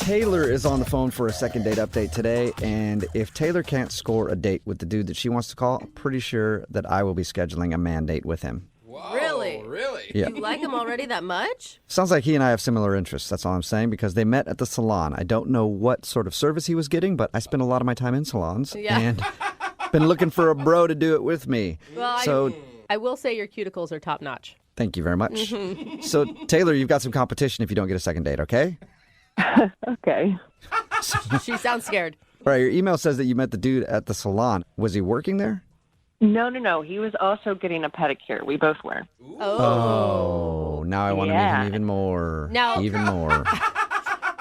Taylor is on the phone for a second date update today, and if Taylor can't score a date with the dude that she wants to call, I'm pretty sure that I will be scheduling a man date with him. Whoa, Really? Yeah. You like him already that much? Sounds like he and I have similar interests, that's all I'm saying, because they met at the salon. I don't know what sort of service he was getting, but I spend a lot of my time in salons, and been looking for a bro to do it with me. Well, I will say your cuticles are top notch. Thank you very much. So, Taylor, you've got some competition if you don't get a second date, okay? Okay. She sounds scared. All right, your email says that you met the dude at the salon. Was he working there? No. He was also getting a pedicure. We both were. Oh, now I want to meet him even more. Even more.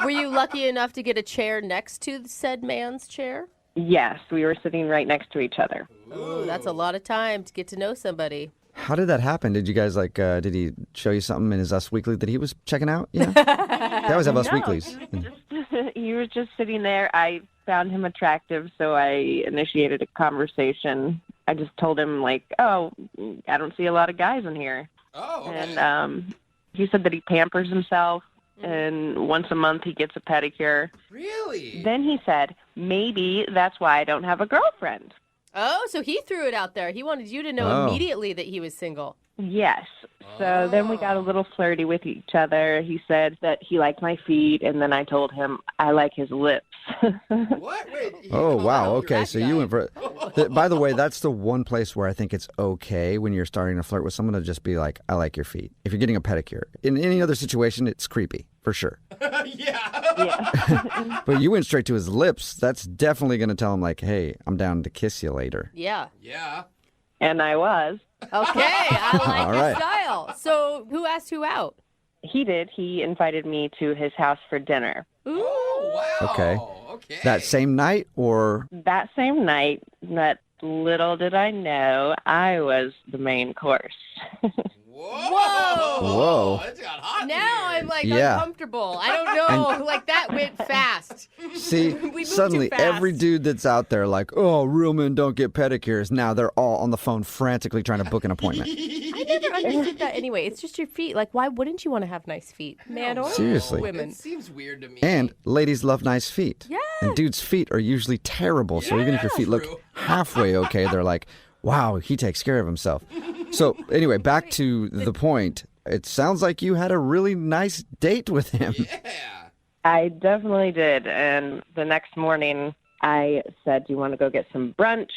Were you lucky enough to get a chair next to said man's chair? Yes, we were sitting right next to each other. Ooh, that's a lot of time to get to know somebody. How did that happen? Did you guys did he show you something in his Us Weekly that he was checking out? You know? They always have Us Weeklies. He was just sitting there. I found him attractive, so I initiated a conversation. I just told him, I don't see a lot of guys in here. Oh, okay. And he said that he pampers himself, and once a month he gets a pedicure. Really? Then he said, maybe that's why I don't have a girlfriend. Oh, so he threw it out there. He wanted you to know immediately that he was single. Yes. So then we got a little flirty with each other. He said that he liked my feet, and then I told him I like his lips. What? Wait. Oh, wow. Okay, so you went for it. By the way, that's the one place where I think it's okay when you're starting to flirt with someone to just be like, I like your feet. If you're getting a pedicure. In any other situation, it's creepy, for sure. Yeah. But you went straight to his lips. That's definitely going to tell him, hey, I'm down to kiss you later. Yeah. Yeah. And I was. Okay, I like All your right. style. So who asked who out? He did. He invited me to his house for dinner. Ooh. Oh, wow. Okay. That same night or? That same night, but little did I know, I was the main course. Whoa. That got hot. Now I'm Yeah. uncomfortable. I don't know. That went fast. See, We moved suddenly too fast. every dude that's out there real men don't get pedicures. Now they're all on the phone frantically trying to book an appointment. I never understood that anyway. It's just your feet. Why wouldn't you want to have nice feet? Man or Seriously. women? It seems weird to me. And ladies love nice feet. Yeah. And dudes' feet are usually terrible. So even if your feet look True. halfway okay, they're like, wow, he takes care of himself. So anyway, back to the point. It sounds like you had a really nice date with him. Yeah. I definitely did. And the next morning, I said, do you want to go get some brunch?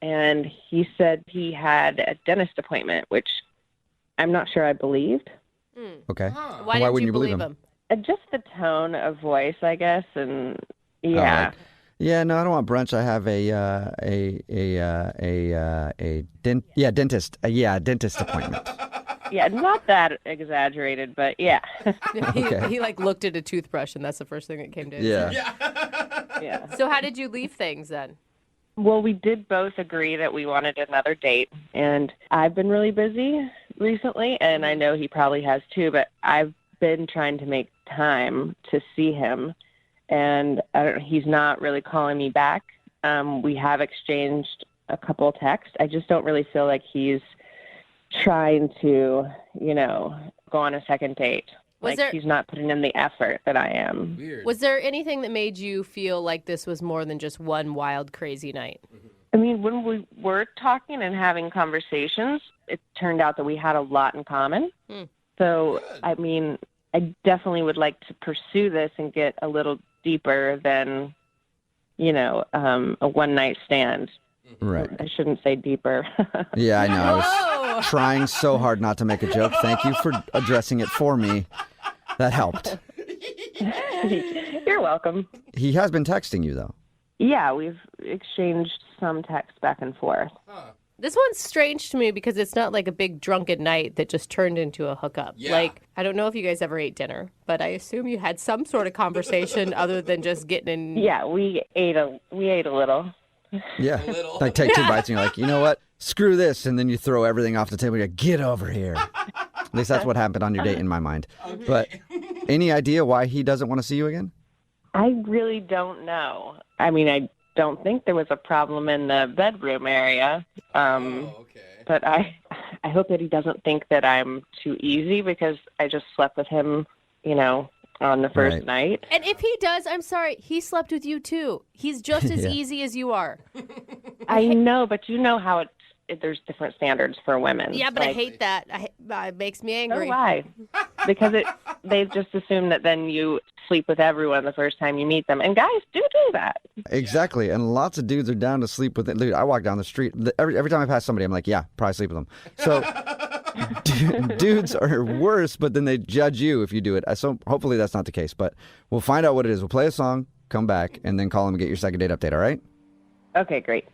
And he said he had a dentist appointment, which I'm not sure I believed. Okay. Why wouldn't didn't you believe him? Just the tone of voice, I guess. And yeah. Yeah, no, I don't want brunch. I have dentist appointment. Yeah, not that exaggerated, but yeah. He looked at a toothbrush, and that's the first thing that came to his head. Yeah. So how did you leave things then? Well, we did both agree that we wanted another date, and I've been really busy recently, and I know he probably has too, but I've been trying to make time to see him, and he's not really calling me back. We have exchanged a couple texts. I just don't really feel like he's trying to, go on a second date. He's not putting in the effort that I am. Weird. Was there anything that made you feel like this was more than just one wild, crazy night? I mean, when we were talking and having conversations, it turned out that we had a lot in common. So, Good. I mean, I definitely would like to pursue this and get a little deeper than, a one-night stand. Right. I shouldn't say deeper. Yeah, I know. I was Whoa. trying so hard not to make a joke. Thank you for addressing it for me. That helped. You're welcome. He has been texting you, though. Yeah, we've exchanged some text back and forth. This one's strange to me because it's not like a big drunken night that just turned into a hookup. Yeah. I don't know if you guys ever ate dinner, but I assume you had some sort of conversation other than just getting in. Yeah, we ate a little. Yeah. A little. Take 2 bites and you're like, you know what? Screw this. And then you throw everything off the table. You go, get over here. At least that's what happened on your date in my mind. Okay. But any idea why he doesn't want to see you again? I really don't know. I mean, I don't think there was a problem in the bedroom area. Okay. But I hope that he doesn't think that I'm too easy because I just slept with him, on the first Right. night. And if he does, I'm sorry, he slept with you too. He's just as Yeah. easy as you are. I know, but you know how there's different standards for women. Yeah, but I Like, hate that. It makes me so angry. why? Because they've just assumed that then you sleep with everyone the first time you meet them. And guys do that. Exactly, and lots of dudes are down to sleep with it. Dude, I walk down the street every time I pass somebody, I'm like, yeah, probably sleep with them. So dudes are worse, but then they judge you if you do it. So hopefully that's not the case, but we'll find out what it is. We'll play a song, come back, and then call them and get your second date update. All right? Okay, great.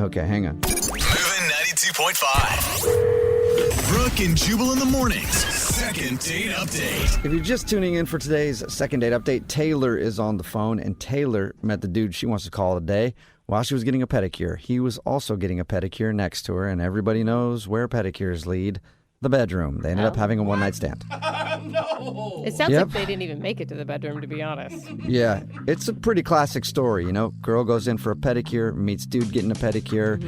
Okay, hang on. Moving 92.5. Brooke and Jubal in the mornings. Second date update. If you're just tuning in for today's second date update, Taylor is on the phone, and Taylor met the dude she wants to call today while she was getting a pedicure. He was also getting a pedicure next to her, and everybody knows where pedicures lead. The bedroom. They ended up having a one-night stand. No. It sounds Yep. like they didn't even make it to the bedroom, to be honest. Yeah, it's a pretty classic story, you know. Girl goes in for a pedicure, meets dude getting a pedicure,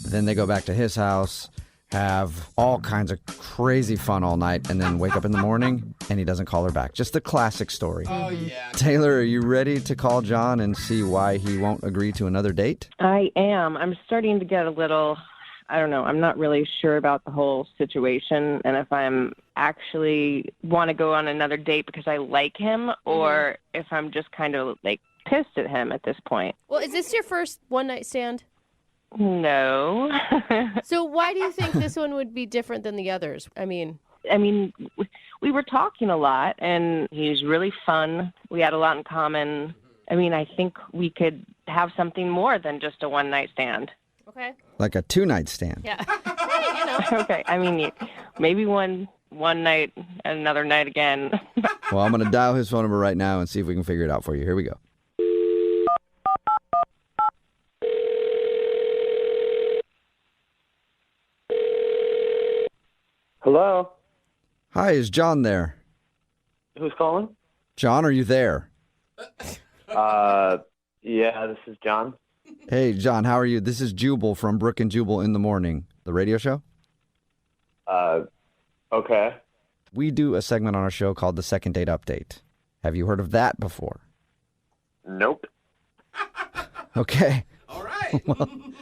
then they go back to his house, have all kinds of crazy fun all night, and then wake up in the morning and he doesn't call her back. Just a classic story. Oh, yeah. Taylor, are you ready to call John and see why he won't agree to another date? I am. I'm starting to get a little, I don't know, I'm not really sure about the whole situation and if I'm actually want to go on another date because I like him or if I'm just kind of like pissed at him at this point. Well, is this your first one-night stand? No. So why do you think this one would be different than the others? I mean, we were talking a lot and he's really fun. We had a lot in common. I mean, I think we could have something more than just a one-night stand. okay. Like a two-night stand. Yeah. Hey, you know. Okay. I mean, maybe one night and another night again. Well, I'm going to dial his phone number right now and see if we can figure it out for you. Here we go. Hello? Hi, is John there? Who's calling? John, are you there? Yeah, this is John. Hey, John, how are you? This is Jubal from Brooke and Jubal in the Morning, the radio show. Okay. We do a segment on our show called the Second Date Update. Have you heard of that before? Nope. Okay. All right.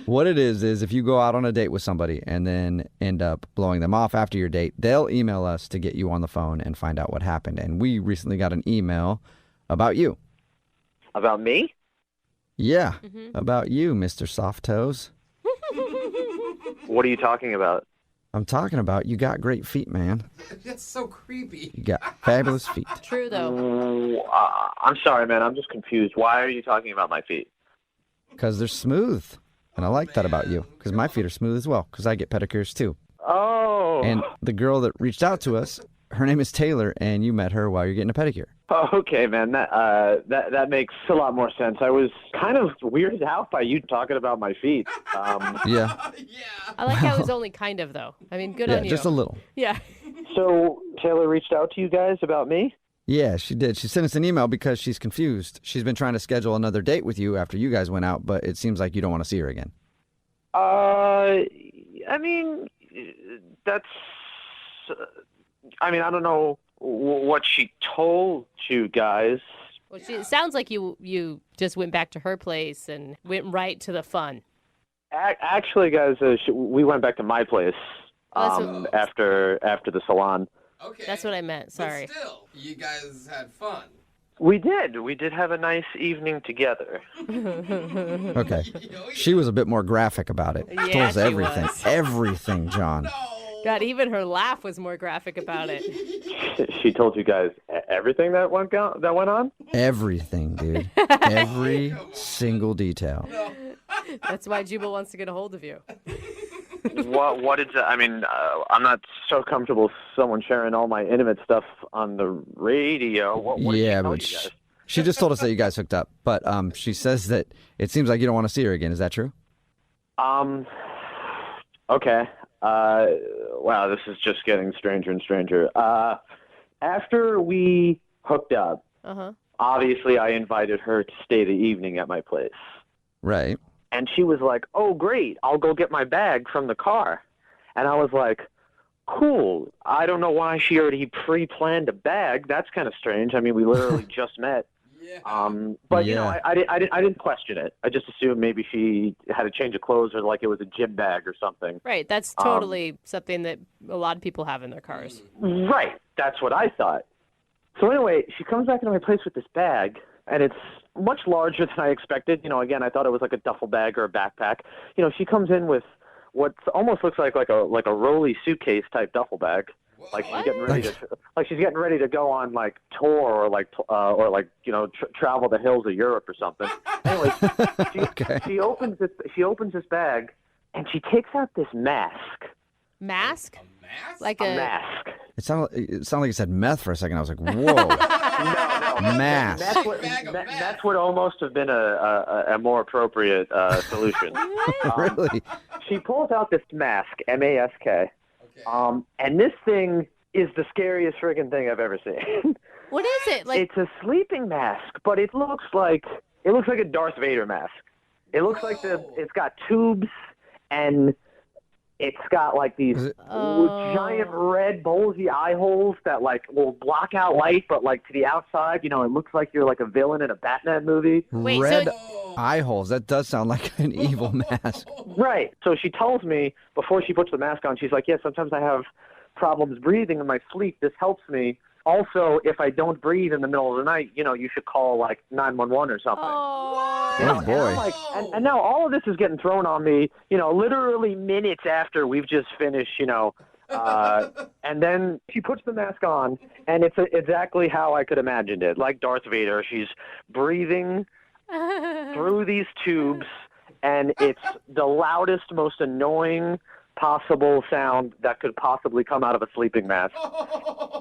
What it is if you go out on a date with somebody and then end up blowing them off after your date, they'll email us to get you on the phone and find out what happened. And we recently got an email about you. About me? Yeah, about you, Mr. Soft Toes. What are you talking about? I'm talking about you got great feet, man. That's so creepy. You got fabulous feet. True, though. I'm sorry, man. I'm just confused. Why are you talking about my feet? Because they're smooth. And I like that about you. Because my feet are smooth as well. Because I get pedicures too. Oh. And the girl that reached out to us, her name is Taylor, and you met her while you're getting a pedicure. Okay, man. That makes a lot more sense. I was kind of weirded out by you talking about my feet. Yeah. Yeah. I like how it was only kind of, though. I mean, good Yeah, on you. just a little. Yeah. So Taylor reached out to you guys about me? Yeah, she did. She sent us an email because she's confused. She's been trying to schedule another date with you after you guys went out, but it seems like you don't want to see her again. I mean, that's. I mean, I don't know what she told you guys. Well, it sounds like you just went back to her place and went right to the fun. Actually, guys, we went back to my place after the salon. Okay. That's what I meant. Sorry. But still, you guys had fun. We did. We did have a nice evening together. Okay. She was a bit more graphic about it. Yeah, Told us she everything. was. Everything, John. No. God, even her laugh was more graphic about it. She told you guys everything that went on? Everything, dude. Every single detail. That's why Jubal wants to get a hold of you. What is that? I mean, I'm not so comfortable with someone sharing all my intimate stuff on the radio. What did she Yeah, tell but you guys? she just told us that you guys hooked up. But she says that it seems like you don't want to see her again. Is that true? Okay. Wow, this is just getting stranger and stranger. After we hooked up, obviously I invited her to stay the evening at my place. Right. And she was like, oh, great, I'll go get my bag from the car. And I was like, cool. I don't know why she already pre-planned a bag. That's kind of strange. I mean, we literally just met. Yeah. But you know, I didn't question it. I just assumed maybe she had a change of clothes or like it was a gym bag or something. Right. That's totally something that a lot of people have in their cars. Right. That's what I thought. So anyway, she comes back into my place with this bag, and it's much larger than I expected. You know, again, I thought it was like a duffel bag or a backpack. You know, she comes in with what almost looks like a rolly suitcase type duffle bag. Like she's getting ready to go on like tour or like you know travel the hills of Europe or something. Anyway, she opens this bag and she takes out this mask. Mask? A mask? Like a mask. It sounded like you said meth for a second. I was like, whoa. No. Mask. That's what almost have been a more appropriate solution. Really? She pulls out this mask, M-A-S-K. And this thing is the scariest friggin' thing I've ever seen. What is it? Like it's a sleeping mask, but it looks like a Darth Vader mask. It looks like it's got tubes and it's got like these giant red bulgy eye holes that like will block out light, but like to the outside, you know, it looks like you're like a villain in a Batman movie. Wait, red eye holes. That does sound like an evil mask. Right. So she tells me before she puts the mask on, she's like, yeah, sometimes I have problems breathing in my sleep. This helps me. Also, if I don't breathe in the middle of the night, you know, you should call like 911 or something. Oh, boy. And now all of this is getting thrown on me, you know, literally minutes after we've just finished, you know. And then she puts the mask on, and it's exactly how I could imagine it. Like Darth Vader, she's breathing through these tubes, and it's the loudest, most annoying possible sound that could possibly come out of a sleeping mask.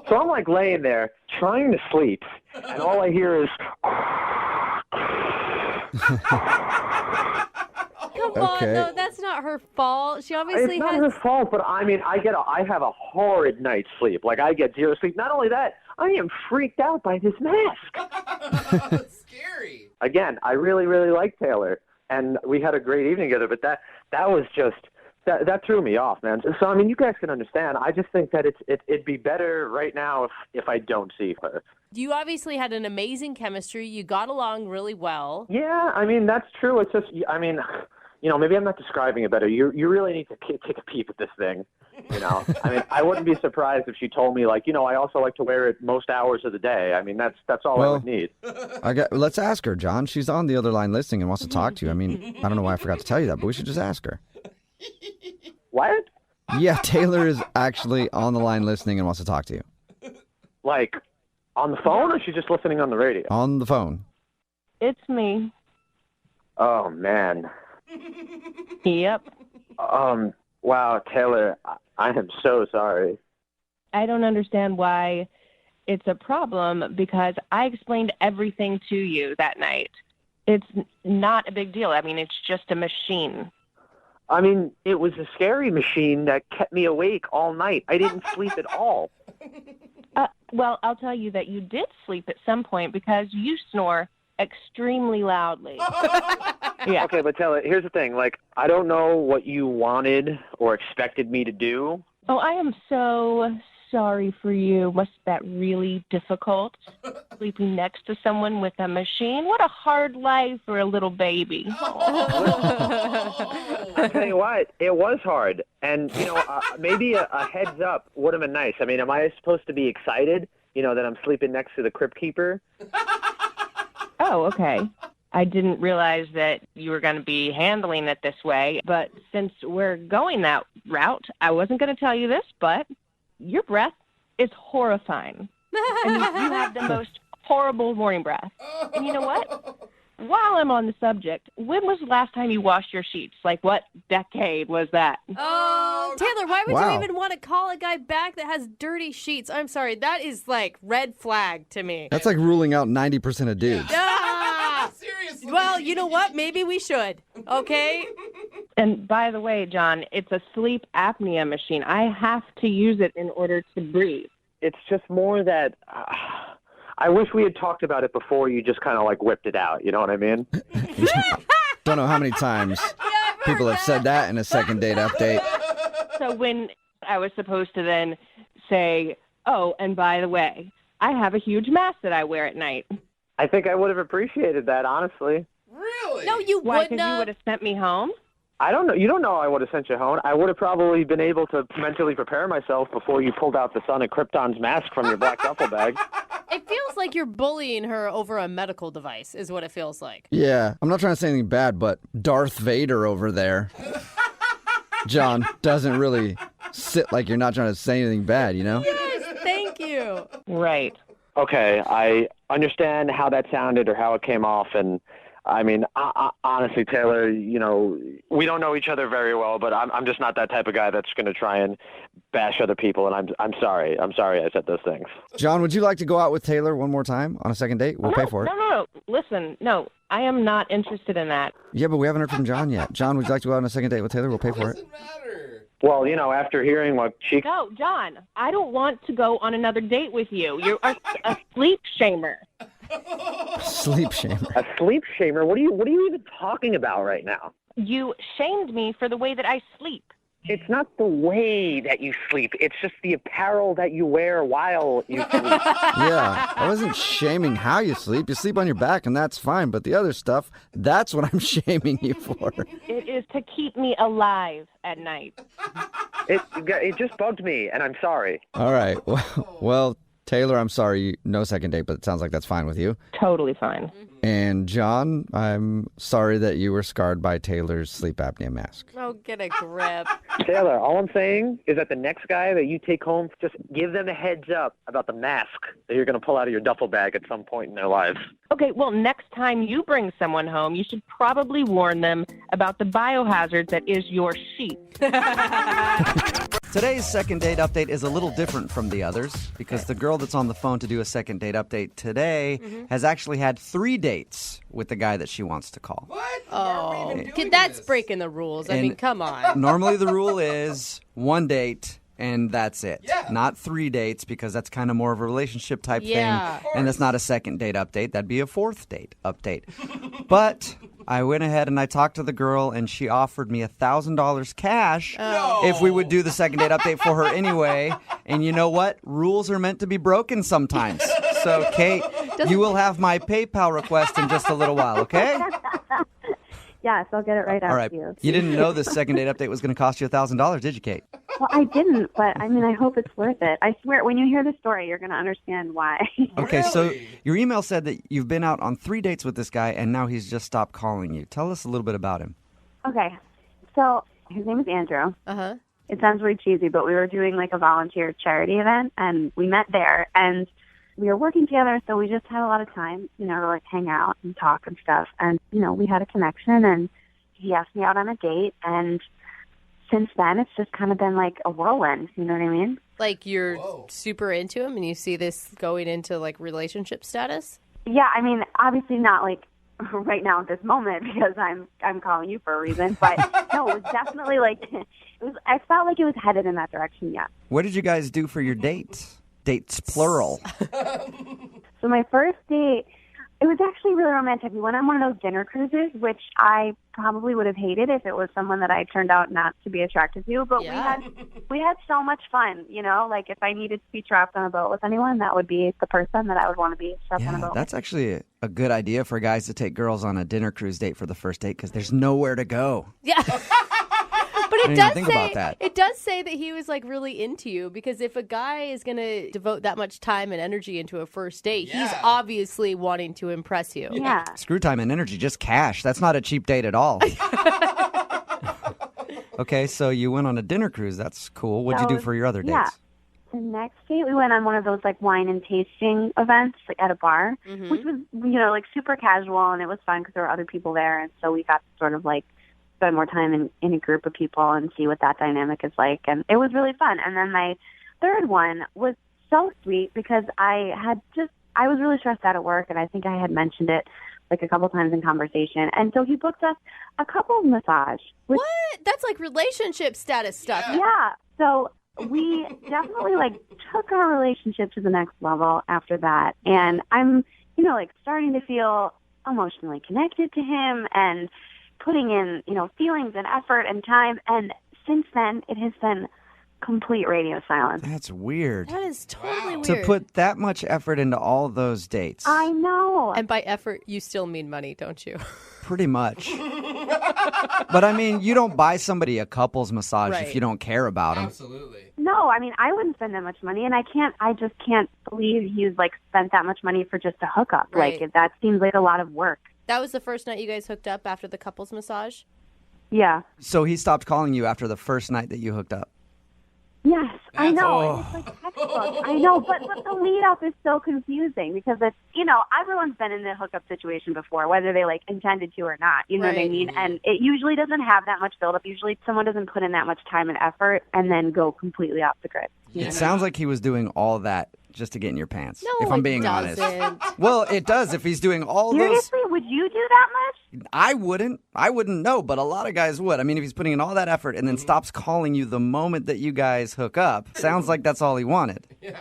So I'm like laying there trying to sleep, and all I hear is... Come on, no, that's not her fault. She obviously It's not her fault, but I mean, I have a horrid night's sleep. Like, I get zero sleep. Not only that, I am freaked out by this mask. That's scary. Again, I really, really like Taylor, and we had a great evening together, but that was just... That threw me off, man. So, I mean, you guys can understand. I just think that it'd be better right now if I don't see her. You obviously had an amazing chemistry. You got along really well. Yeah, I mean, that's true. It's just, I mean, you know, maybe I'm not describing it better. You really need to take a peep at this thing, you know. I mean, I wouldn't be surprised if she told me, like, you know, I also like to wear it most hours of the day. I mean, that's all I would need. Let's ask her, John. She's on the other line listening and wants to talk to you. I mean, I don't know why I forgot to tell you that, but we should just ask her. What? Yeah, Taylor is actually on the line listening and wants to talk to you. Like, on the phone, or she's just listening on the radio? On the phone. It's me. Oh, man. Yep. Wow, Taylor, I am so sorry. I don't understand why it's a problem because I explained everything to you that night. It's not a big deal. I mean, it's just a machine. I mean, it was a scary machine that kept me awake all night. I didn't sleep at all. Well, I'll tell you that you did sleep at some point because you snore extremely loudly. Yeah. Okay, but Taylor, here's the thing. Like, I don't know what you wanted or expected me to do. Oh, I am so sorry for you. Was that really difficult? Sleeping next to someone with a machine? What a hard life for a little baby. I tell you what, it was hard. And, you know, maybe a heads up would have been nice. I mean, am I supposed to be excited, you know, that I'm sleeping next to the crypt keeper? Oh, okay. I didn't realize that you were going to be handling it this way. But since we're going that route, I wasn't going to tell you this, but your breath is horrifying. I mean, you have the most horrible morning breath. And you know what? While I'm on the subject, when was the last time you washed your sheets? Like, what decade was that? Oh, Taylor, why would Wow. you even want to call a guy back that has dirty sheets? I'm sorry. That is like red flag to me. That's like ruling out 90% of dudes. Ah! Seriously. Well, you know what? Maybe we should. Okay? And by the way, John, it's a sleep apnea machine. I have to use it in order to breathe. It's just more that I wish we had talked about it before you just kind of like whipped it out. You know what I mean? Don't know how many times people have said that in a second date update. So when I was supposed to then say, oh, and by the way, I have a huge mask that I wear at night. I think I would have appreciated that, honestly. Really? No, you Why? wouldn't Because you have. would have sent me home? I don't know. You don't know I would have sent you home. I would have probably been able to mentally prepare myself before you pulled out the Son of Krypton's mask from your black duffel bag. It feels like you're bullying her over a medical device, is what it feels like. Yeah, I'm not trying to say anything bad, but Darth Vader over there, John, doesn't really sit like you're not trying to say anything bad, you know? Yes, thank you. Right. Okay, I understand how that sounded or how it came off, and I mean, honestly, Taylor, you know, we don't know each other very well, but I'm just not that type of guy that's going to try and bash other people, and I'm sorry. I'm sorry I said those things. John, would you like to go out with Taylor one more time on a second date? We'll pay for it. No. Listen, no, I am not interested in that. Yeah, but we haven't heard from John yet. John, would you like to go out on a second date with Taylor? We'll pay for it. Doesn't matter. Well, you know, after hearing what she... No, John, I don't want to go on another date with you. You're a sleep shamer. Sleep shamer. A sleep shamer? What are you even talking about right now? You shamed me for the way that I sleep. It's not the way that you sleep. It's just the apparel that you wear while you sleep. Yeah, I wasn't shaming how you sleep. You sleep on your back, and that's fine. But the other stuff, that's what I'm shaming you for. It is to keep me alive at night. It just bugged me, and I'm sorry. All right. Well, Taylor, I'm sorry. No second date, but it sounds like that's fine with you. Totally fine. And John, I'm sorry that you were scarred by Taylor's sleep apnea mask. Oh, get a grip. Taylor, all I'm saying is that the next guy that you take home, just give them a heads up about the mask that you're going to pull out of your duffel bag at some point in their lives. Okay, well, next time you bring someone home, you should probably warn them about the biohazard that is your sheet. Today's second date update is a little different from the others because the girl that's on the phone to do a second date update today has actually had 3 dates with the guy that she wants to call. What? Why are we even doing That's this? breaking the rules. I And- mean, come on. Normally the rule is 1 date and that's it. Yeah. Not 3 dates because that's kind of more of a relationship type Yeah. thing. And that's not a second date update. That'd be a 4th date update. But I went ahead and I talked to the girl and she offered me $1,000 cash if we would do the second date update for her anyway. And you know what? Rules are meant to be broken sometimes. So, Kate, you will have my PayPal request in just a little while, okay? Yes, I'll get it right out All right. to you. You didn't know this second date update was going to cost you $1,000, did you, Kate? Well, I didn't, but I mean, I hope it's worth it. I swear, when you hear the story, you're going to understand why. Okay, so Really? your email said that you've been out on 3 dates with this guy, and now he's just stopped calling you. Tell us a little bit about him. Okay, so his name is Andrew. Uh-huh. It sounds really cheesy, but we were doing like a volunteer charity event, and we met there, and we were working together, so we just had a lot of time, you know, to like hang out and talk and stuff. And, you know, we had a connection, and he asked me out on a date, and since then, it's just kind of been like a whirlwind, you know what I mean? Like you're Whoa. super into him and you see this going into like relationship status? Yeah, I mean, obviously not like right now at this moment because I'm calling you for a reason, but no, it was definitely like I felt like it was headed in that direction. Yeah. What did you guys do for your date? Dates, plural. So my first date, it was actually really romantic. We went on one of those dinner cruises, which I probably would have hated if it was someone that I turned out not to be attracted to. But Yeah. we had so much fun, you know. Like if I needed to be trapped on a boat with anyone, that would be the person that I would want to be trapped on a Yeah, boat. that's actually a good idea for guys to take girls on a dinner cruise date for the first date because there's nowhere to go. Yeah. But I it didn't does even think say about that. it does say that he was like really into you because if a guy is going to devote that much time and energy into a first date, he's Yeah. obviously wanting to impress you. Yeah. Screw time and energy, just cash. That's not a cheap date at all. Okay, so you went on a dinner cruise. That's cool. What'd you do for your other dates? Yeah. The next date, we went on one of those like wine and tasting events, like at a bar, which was, you know, like super casual, and it was fun because there were other people there, and so we got to sort of like spend more time in a group of people and see what that dynamic is like, and it was really fun. And then my third one was so sweet because I was really stressed out at work, and I think I had mentioned it like a couple times in conversation, and so he booked us a couple massage. Which, What? That's like relationship status stuff. yeah. So we definitely like took our relationship to the next level after that. And I'm, you know, like starting to feel emotionally connected to him and putting in, you know, feelings and effort and time. And since then it has been complete radio silence. That's weird. That is totally Wow. To weird. put that much effort into all those dates. I know. And by effort, you still mean money, don't you? Pretty much. But I mean, you don't buy somebody a couples massage Right. if you don't care about them. Absolutely. No, I mean, I wouldn't spend that much money, and I just can't believe he's, like, spent that much money for just a hookup. Right. Like, that seems like a lot of work. That was the first night you guys hooked up after the couples massage? Yeah. So he stopped calling you after the first night that you hooked up. Yes, I That's- know. And it's like textbook. I know, but the lead up is so confusing because it's, everyone's been in the hookup situation before, whether they like intended to or not. You know what I Right. mean? And it usually doesn't have that much build up. Usually someone doesn't put in that much time and effort and then go completely off the grid. It sounds like he was doing all that just to get in your pants, No, if I'm it being doesn't. honest. Well, it does if he's doing all those. Seriously, would you do that much? I wouldn't know, but a lot of guys would. I mean, if he's putting in all that effort and then stops calling you the moment that you guys hook up, sounds like that's all he wanted. Yeah.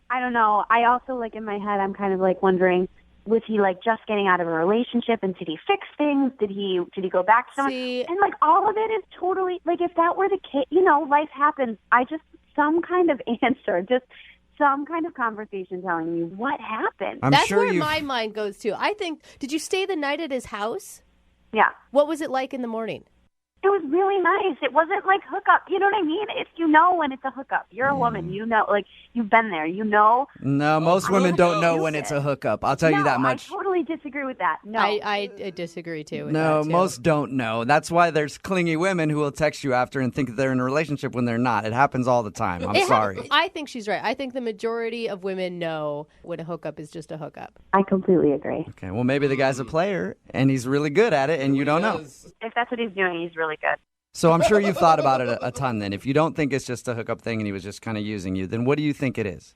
I don't know. I also, like, in my head, I'm kind of like wondering, was he like just getting out of a relationship and did he fix things? Did he go back to someone? See- And like all of it is totally like, if that were the case, life happens. Some kind of answer, just some kind of conversation telling me what happened. I'm That's sure where you. my mind goes to. I think, did you stay the night at his house? Yeah. What was it like in the morning? It was really nice. It wasn't like hookup. You know what I mean? It's, when it's a hookup. You're a woman. Like, you've been there. No, most women don't know do when it. it's a hookup. I'll tell you that much. I totally disagree with that. No. I disagree too. With No, that, too. most don't know. That's why there's clingy women who will text you after and think they're in a relationship when they're not. It happens all the time. I'm sorry. I think she's right. I think the majority of women know when a hookup is just a hookup. I completely agree. Okay, well, maybe the guy's a player and he's really good at it and you don't know. Yes. If that's what he's doing, he's really good. So I'm sure you've thought about it a ton then. If you don't think it's just a hookup thing and he was just kind of using you, then what do you think it is?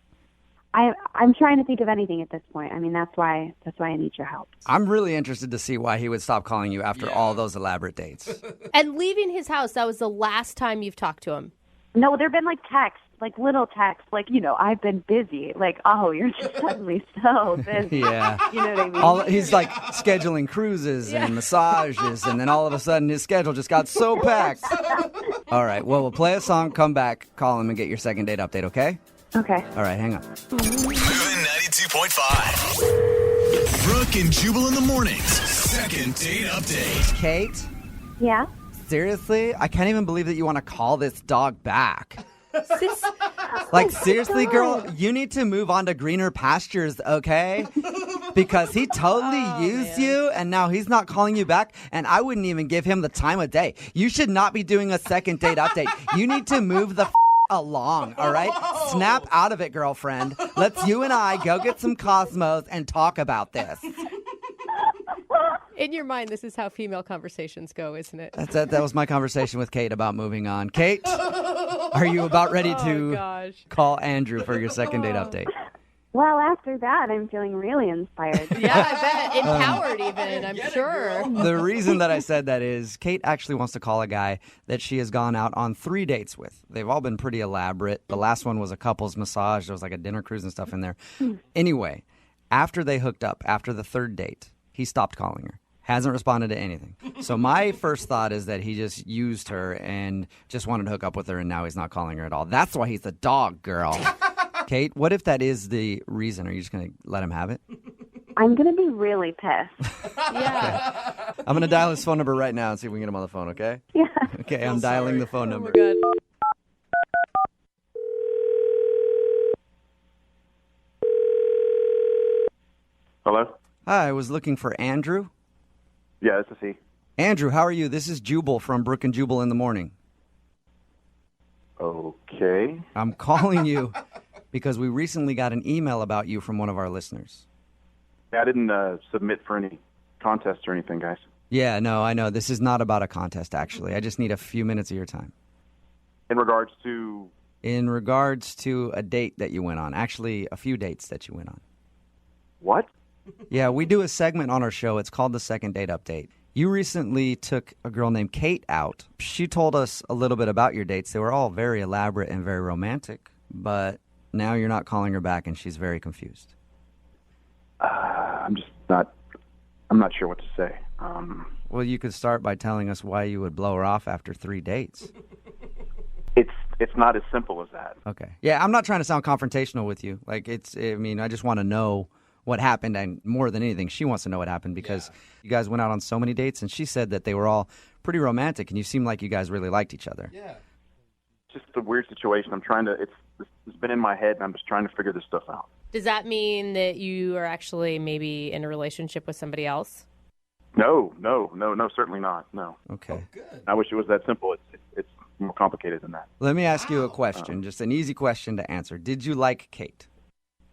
I'm trying to think of anything at this point. I mean, that's why I need your help. I'm really interested to see why he would stop calling you after all those elaborate dates. And leaving his house, that was the last time you've talked to him. No, there've been like texts, like little texts, like, I've been busy. Like, oh, you're just suddenly so busy. Yeah. You know what I mean? He's like scheduling cruises and massages, and then all of a sudden his schedule just got so packed. All right, well, we'll play a song, come back, call him, and get your second date update, okay? Okay. All right, hang on. Moving 92.5. Brooke and Jubal in the mornings. Second date update. Kate, Yeah? seriously? I can't even believe that you want to call this dog back. Sis- Like, seriously, girl, you need to move on to greener pastures, okay? Because he totally used you, and now he's not calling you back, and I wouldn't even give him the time of day. You should not be doing a second date update. You need to move the along, all right? Snap out of it, girlfriend. Let's you and I go get some Cosmos and talk about this. In your mind, this is how female conversations go, isn't it? That was my conversation with Kate about moving on. Kate, are you about ready Oh, to gosh. call Andrew for your second date update? Well, after that, I'm feeling really inspired. Yeah, I bet. Empowered even, I'm sure. The reason that I said that is Kate actually wants to call a guy that she has gone out on 3 dates with. They've all been pretty elaborate. The last one was a couple's massage. There was like a dinner cruise and stuff in there. Anyway, after they hooked up, after the third date, he stopped calling her. Hasn't responded to anything. So my first thought is that he just used her and just wanted to hook up with her, and now he's not calling her at all. That's why he's a dog, girl. Kate, what if that is the reason? Are you just going to let him have it? I'm going to be really pissed. Yeah. I'm going to dial his phone number right now and see if we can get him on the phone, okay? Yeah. Okay, I'm dialing the phone Oh, number. my God. Hello? Hi, I was looking for Andrew. Yeah, this is he. Andrew, how are you? This is Jubal from Brooke and Jubal in the morning. Okay. I'm calling you because we recently got an email about you from one of our listeners. I didn't submit for any contests or anything, guys. Yeah, no, I know. This is not about a contest, actually. I just need a few minutes of your time. In regards to... In regards to a date that you went on, actually, a few dates that you went on. What? Yeah, we do a segment on our show. It's called the Second Date Update. You recently took a girl named Kate out. She told us a little bit about your dates. They were all very elaborate and very romantic, but now you're not calling her back and she's very confused. I'm not sure what to say. Well, you could start by telling us why you would blow her off after 3 dates. It's it's not as simple as that. Okay. Yeah, I'm not trying to sound confrontational with you. Like, I just want to know what happened, and more than anything, she wants to know what happened because you guys went out on so many dates, and she said that they were all pretty romantic, and you seem like you guys really liked each other. Yeah. Just a weird situation. It's been in my head, and I'm just trying to figure this stuff out. Does that mean that you are actually maybe in a relationship with somebody else? No, certainly not. No. Okay. Oh, good. I wish it was that simple. It's more complicated than that. Let me ask you a question, just an easy question to answer. Did you like Kate?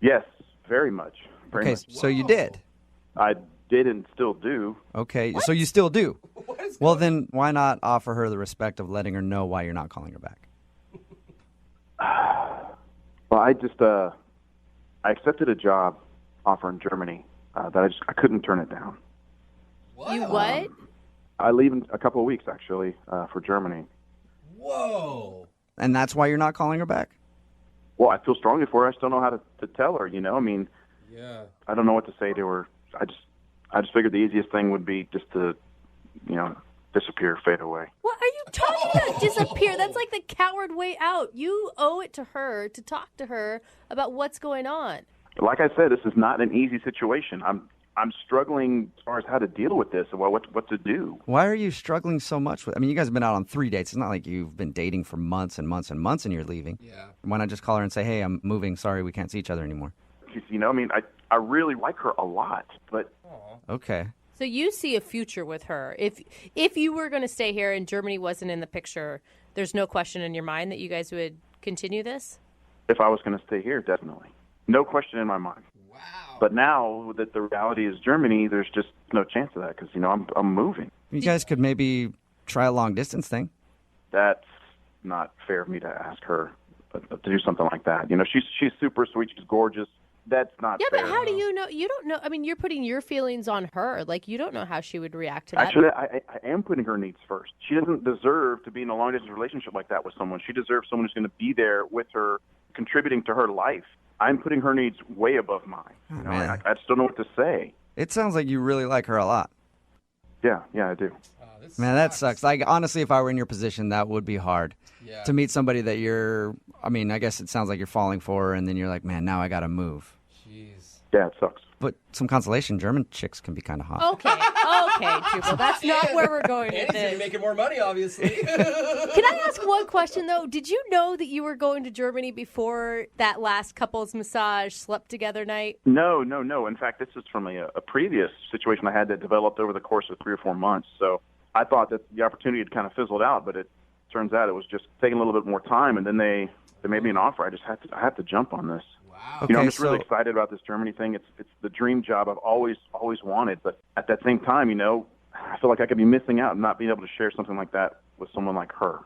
Yes, very much. Very Okay, much. so you did. I did and still do. Okay, so you still do. Well, then why not offer her the respect of letting her know why you're not calling her back? Well, I accepted a job offer in Germany that I couldn't turn it down. What? You what? I leave in a couple of weeks, actually, for Germany. Whoa. And that's why you're not calling her back? Well, I feel strongly for her. I just don't know how to tell her, you know? I mean, Yeah. I don't know what to say to her. I just figured the easiest thing would be just to, disappear, fade away. What are you talking about? Disappear. That's like the coward way out. You owe it to her to talk to her about what's going on. Like I said, this is not an easy situation. I'm struggling as far as how to deal with this and what to do. Why are you struggling so much with? I mean, you guys have been out on 3 dates. It's not like you've been dating for months and months and months and you're leaving. Yeah. Why not just call her and say, hey, I'm moving. Sorry, we can't see each other anymore. I really like her a lot, but Okay. So you see a future with her. If you were going to stay here and Germany wasn't in the picture, there's no question in your mind that you guys would continue this? if I was going to stay here, definitely. No question in my mind. Wow. But now that the reality is Germany, there's just no chance of that because, I'm moving. You guys could maybe try a long distance thing. That's not fair of me to ask her to do something like that. She's super sweet. She's gorgeous. That's not fair. Yeah, but how do you know? You don't know. I mean, you're putting your feelings on her. Like, you don't know how she would react to that. Actually, I am putting her needs first. She doesn't deserve to be in a long-distance relationship like that with someone. She deserves someone who's going to be there with her, contributing to her life. I'm putting her needs way above mine. Man. I just don't know what to say. It sounds like you really like her a lot. Yeah, I do. This Man, that sucks. Like, honestly, if I were in your position, that would be hard. Yeah. To meet somebody that I guess it sounds like you're falling for, and then you're like, man, now I got to move. Jeez. Yeah, it sucks. But some consolation, German chicks can be kind of hot. Okay, Jubal, that's not where we're going with And he's this. making more money, obviously. Can I ask one question, though? Did you know that you were going to Germany before that last couples massage slept together night? No. In fact, this is from a previous situation I had that developed over the course of 3 or 4 months. So I thought that the opportunity had kind of fizzled out, but it turns out it was just taking a little bit more time, and then they made me an offer. I had to jump on this. Wow. Okay, I'm just really so- excited about this Germany thing. It's the dream job I've always wanted. But at that same time, I feel like I could be missing out and not being able to share something like that with someone like her.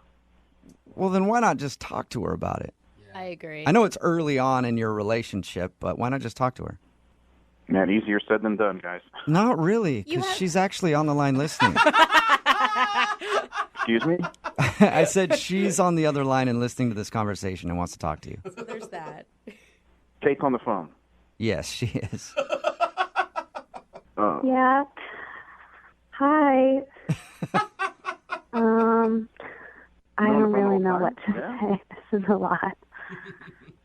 Well, then why not just talk to her about it? I agree. I know it's early on in your relationship, but why not just talk to her? Man, easier said than done, guys. Not really, because she's actually on the line listening. Excuse me? I said she's on the other line and listening to this conversation and wants to talk to you. So there's that. Kate's on the phone. Yes, she is. Yeah. Hi. I don't really know what to say. This is a lot.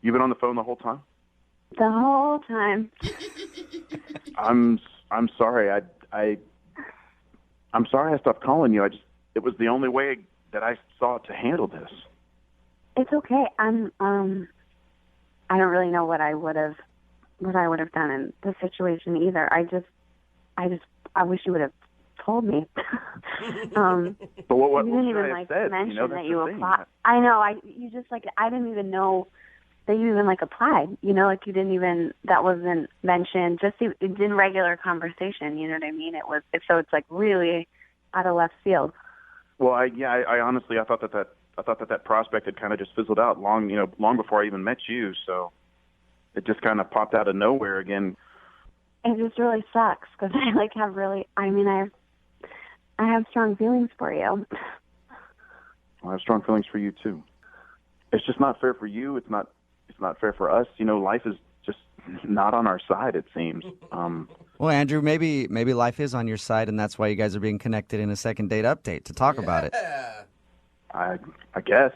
You've been on the phone the whole time? The whole time. I'm sorry. I'm sorry I stopped calling you. It was the only way that I saw to handle this. It's okay. I don't really know what I would have done in this situation either. I wish you would have told me. But what you didn't should even I have said? mention That's that the you thing. applied. I know. I didn't even know that you even applied. You didn't even, that wasn't mentioned. Just in regular conversation. You know what I mean? So it's really out of left field. Well, I honestly thought that prospect had kind of just fizzled out long before I even met you. So it just kind of popped out of nowhere again. It just really sucks because I have strong feelings for you. I have strong feelings for you too. It's just not fair for you. It's not fair for us. Life is just not on our side, it seems. Well, Andrew, maybe life is on your side, and that's why you guys are being connected in a second date update to talk about it. Yeah. I guess.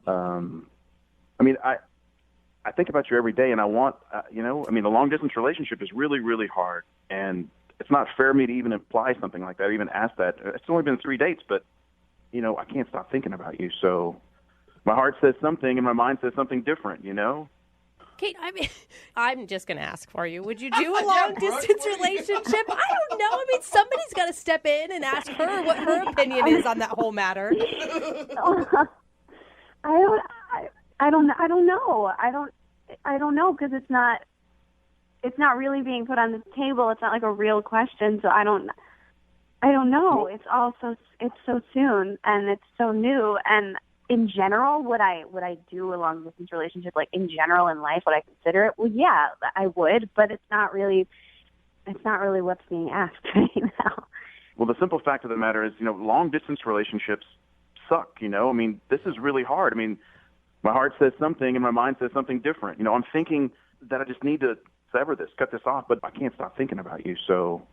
I mean, I think about you every day, and I want, a long distance relationship is really, really hard, and it's not fair of me to even imply something like that, even ask that. It's only been 3 dates, but I can't stop thinking about you. So my heart says something, and my mind says something different. Kate, I mean, I'm just going to ask for you. Would you do a long-distance relationship? I don't know. I mean, somebody's got to step in and ask her what her opinion is on that whole matter. I don't know. I don't know because it's not really being put on the table. It's not like a real question. So I don't know. It's so soon and it's so new. And in general, would I do a long distance relationship? Like in general in life, would I consider it? Well, yeah, I would, but it's not really what's being asked right now. Well, the simple fact of the matter is, long distance relationships suck. I mean, this is really hard. I mean, my heart says something and my mind says something different. I'm thinking that I just need to sever this, cut this off, but I can't stop thinking about you. So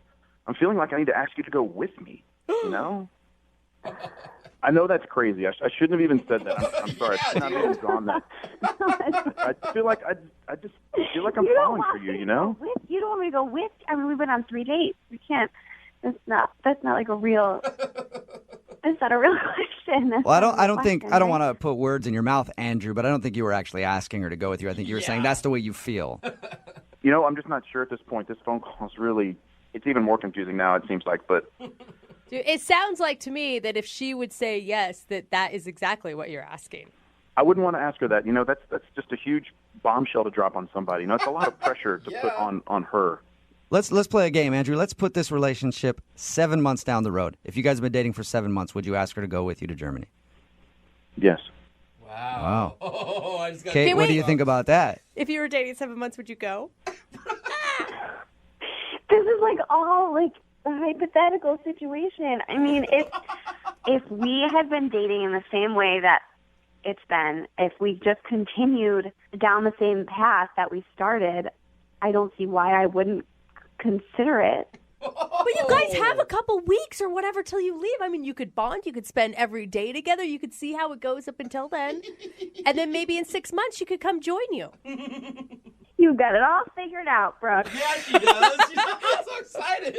I'm feeling like I need to ask you to go with me, I know that's crazy. I shouldn't have even said that. I'm sorry. I should not have even gone that. I feel like I just feel like I'm falling for you, You don't want me to go with? I mean, we've been on 3 dates. We can't. That's not like a real. That's not a real question. Well, I don't want to put words in your mouth, Andrew, but I don't think you were actually asking her to go with you. I think you were saying that's the way you feel. I'm just not sure at this point. This phone call is really. It's even more confusing now. It seems like, but. Dude, it sounds like to me that if she would say yes, that is exactly what you're asking. I wouldn't want to ask her that. That's just a huge bombshell to drop on somebody. It's a lot of pressure to put on her. Let's play a game, Andrew. Let's put this relationship 7 months down the road. If you guys have been dating for 7 months, would you ask her to go with you to Germany? Yes. Wow. Oh, I just got Kate, what do you think about that? If you were dating 7 months, would you go? This is like all like a hypothetical situation. I mean, if we had been dating in the same way that it's been, if we just continued down the same path that we started, I don't see why I wouldn't consider it. But you guys have a couple weeks or whatever till you leave. I mean, you could bond. You could spend every day together. You could see how it goes up until then. And then maybe in 6 months, she could come join you. You've got it all figured out, Brooke. Yeah, she does. I'm so excited.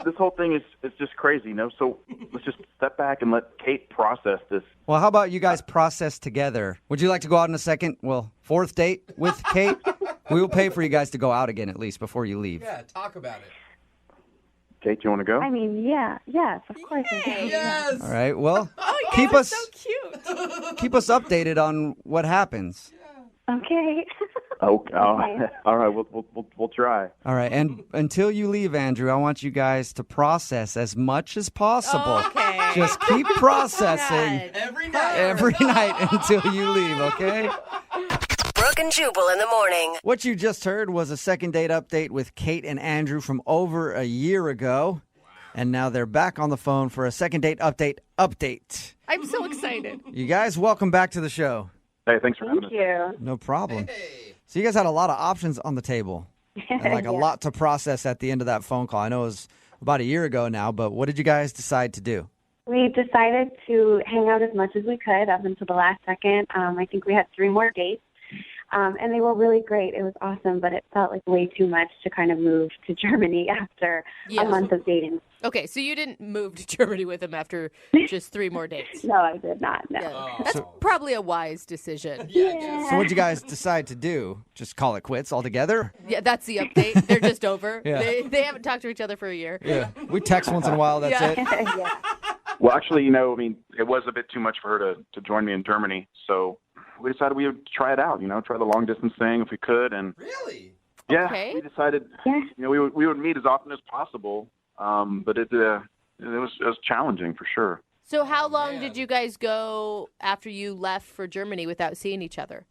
This whole thing is just crazy, So let's just step back and let Kate process this. Well, how about you guys process together? Would you like to go out on a fourth date with Kate? We will pay for you guys to go out again at least before you leave. Yeah, talk about it. Kate, you want to go? I mean, yes, of course. Yes. All right. Well, Oh, keep you're us so cute. keep us updated on what happens. Okay. Okay. All right. We'll try. All right. And until you leave, Andrew, I want you guys to process as much as possible. Okay. Just keep processing Every night. every night until you leave, okay? Brooke and Jubal in the morning. What you just heard was a second date update with Kate and Andrew from over a year ago. And now they're back on the phone for a second date update. I'm so excited. You guys, welcome back to the show. Hey, thanks for having us. Thank you. No problem. Hey. So you guys had a lot of options on the table and a lot to process at the end of that phone call. I know it was about a year ago now, but what did you guys decide to do? We decided to hang out as much as we could up until the last second. I think we had 3 more dates. And they were really great. It was awesome, but it felt like way too much to kind of move to Germany after a month of dating. Okay, so you didn't move to Germany with him after just 3 more dates. No, I did not. No. Yeah. That's probably a wise decision. Yeah. So what'd you guys decide to do? Just call it quits altogether? Yeah, that's the update. They're just over. Yeah. They haven't talked to each other for a year. Yeah. We text once in a while, that's it. Yeah. Well, actually, it was a bit too much for her to join me in Germany, so we decided we would try it out, try the long distance thing if we could, and Really? yeah, Okay. we decided, we would meet as often as possible, but it was challenging for sure. So how long did you guys go after you left for Germany without seeing each other?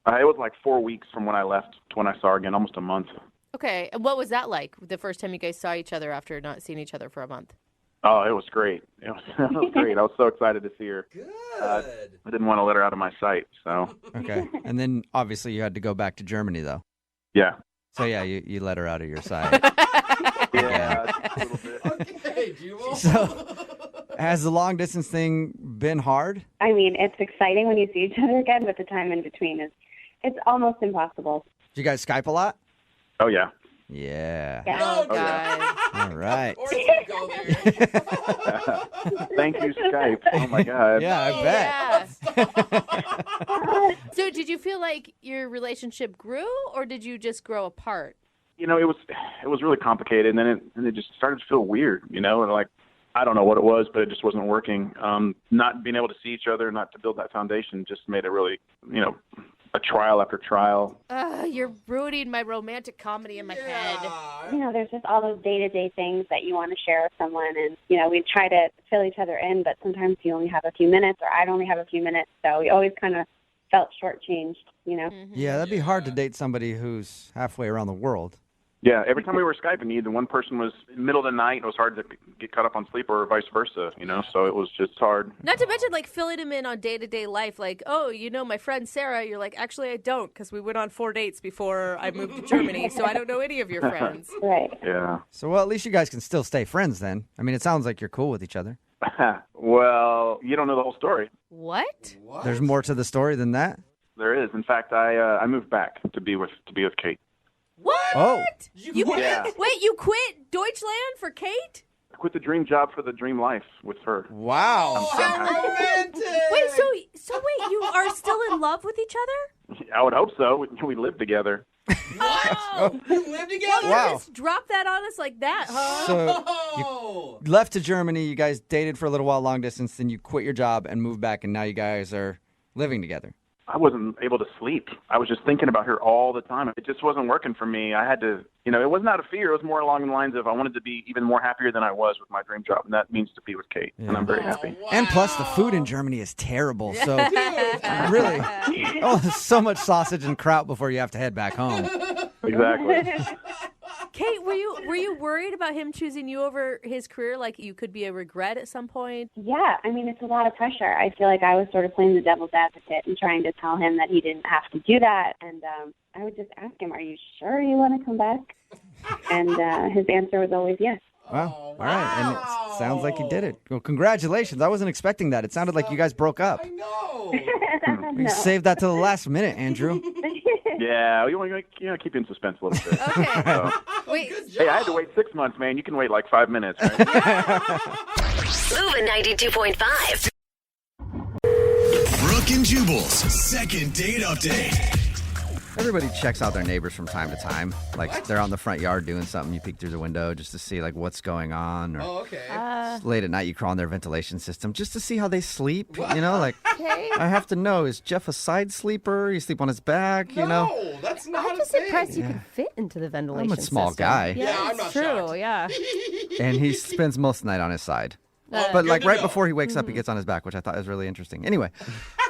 It was like 4 weeks from when I left to when I saw her again, almost a month. Okay, and what was that like, the first time you guys saw each other after not seeing each other for a month? Oh, it was great. It was great. I was so excited to see her. Good. I didn't want to let her out of my sight, so Okay. And then obviously you had to go back to Germany, though. yeah. So yeah, you let her out of your sight. Yeah, a little bit. Okay, Jubal. So has the long distance thing been hard? I mean, it's exciting when you see each other again, but the time in between it's almost impossible. Do you guys Skype a lot? Oh, yeah. Yeah. Oh, God. yeah. All right. Or you go there. Thank you, Skype. Oh, my God. Yeah, I bet. Yeah. So did you feel like your relationship grew, or did you just grow apart? You know, it was really complicated, and then it just started to feel weird, and like, I don't know what it was, but it just wasn't working. Not being able to see each other, not to build that foundation just made it really, a trial after trial. You're ruining my romantic comedy in my head. There's just all those day-to-day things that you want to share with someone. And, we try to fill each other in, but sometimes you only have a few minutes, or I'd only have a few minutes. So we always kind of felt shortchanged, Mm-hmm. Yeah, that'd be hard to date somebody who's halfway around the world. Yeah, every time we were Skyping, either one person was in the middle of the night, and it was hard to get caught up on sleep, or vice versa, so it was just hard. Not to mention, filling him in on day-to-day life, my friend Sarah, you're like, actually, I don't, because we went on 4 dates before I moved to Germany, so I don't know any of your friends. Right. Yeah. So, well, at least you guys can still stay friends then. I mean, it sounds like you're cool with each other. Well, you don't know the whole story. What? There's more to the story than that? There is. In fact, I moved back to be with Kate. What? Oh. You quit? Yeah. Wait, you quit Deutschland for Kate? I quit the dream job for the dream life with her. Wow. Romantic. Wait, so wait, you are still in love with each other? I would hope so. We live together. Oh, You live together? you Wow. just drop that on us like that, huh? So Oh. you left to Germany, you guys dated for a little while long distance, then you quit your job and moved back, and now you guys are living together. I wasn't able to sleep. I was just thinking about her all the time. It just wasn't working for me. I had to, it wasn't out of fear. It was more along the lines of I wanted to be even more happier than I was with my dream job, and that means to be with Kate, and I'm very happy. Wow. And plus, the food in Germany is terrible. So, really, so much sausage and kraut before you have to head back home. Exactly. Kate, were you worried about him choosing you over his career? Like you could be a regret at some point? Yeah, I mean, it's a lot of pressure. I feel like I was sort of playing the devil's advocate and trying to tell him that he didn't have to do that. And I would just ask him, are you sure you want to come back? And his answer was always yes. Wow. All right. And it sounds like you did it. Well, congratulations. I wasn't expecting that. It sounded like you guys broke up. I know. You saved that to the last minute, Andrew. Yeah, we want to keep you in suspense a little bit. Okay. So, Wait. hey, I had to wait 6 months, man. You can wait like 5 minutes, right? Moving 92.5. Brooke and Jubal's second date update. Everybody checks out their neighbors from time to time. Like they're on the front yard doing something. You peek through the window just to see what's going on. Or Oh, okay. late at night, you crawl in their ventilation system just to see how they sleep. Okay. I have to know, is Jeff a side sleeper? You sleep on his back, No, that's not I'm a just thing. impressed you could fit into the ventilation I'm a small system. guy. Yeah, I'm it's not true. shocked. Yeah. And he spends most of the night on his side. But good to right know. before he wakes up, he gets on his back, which I thought was really interesting. Anyway,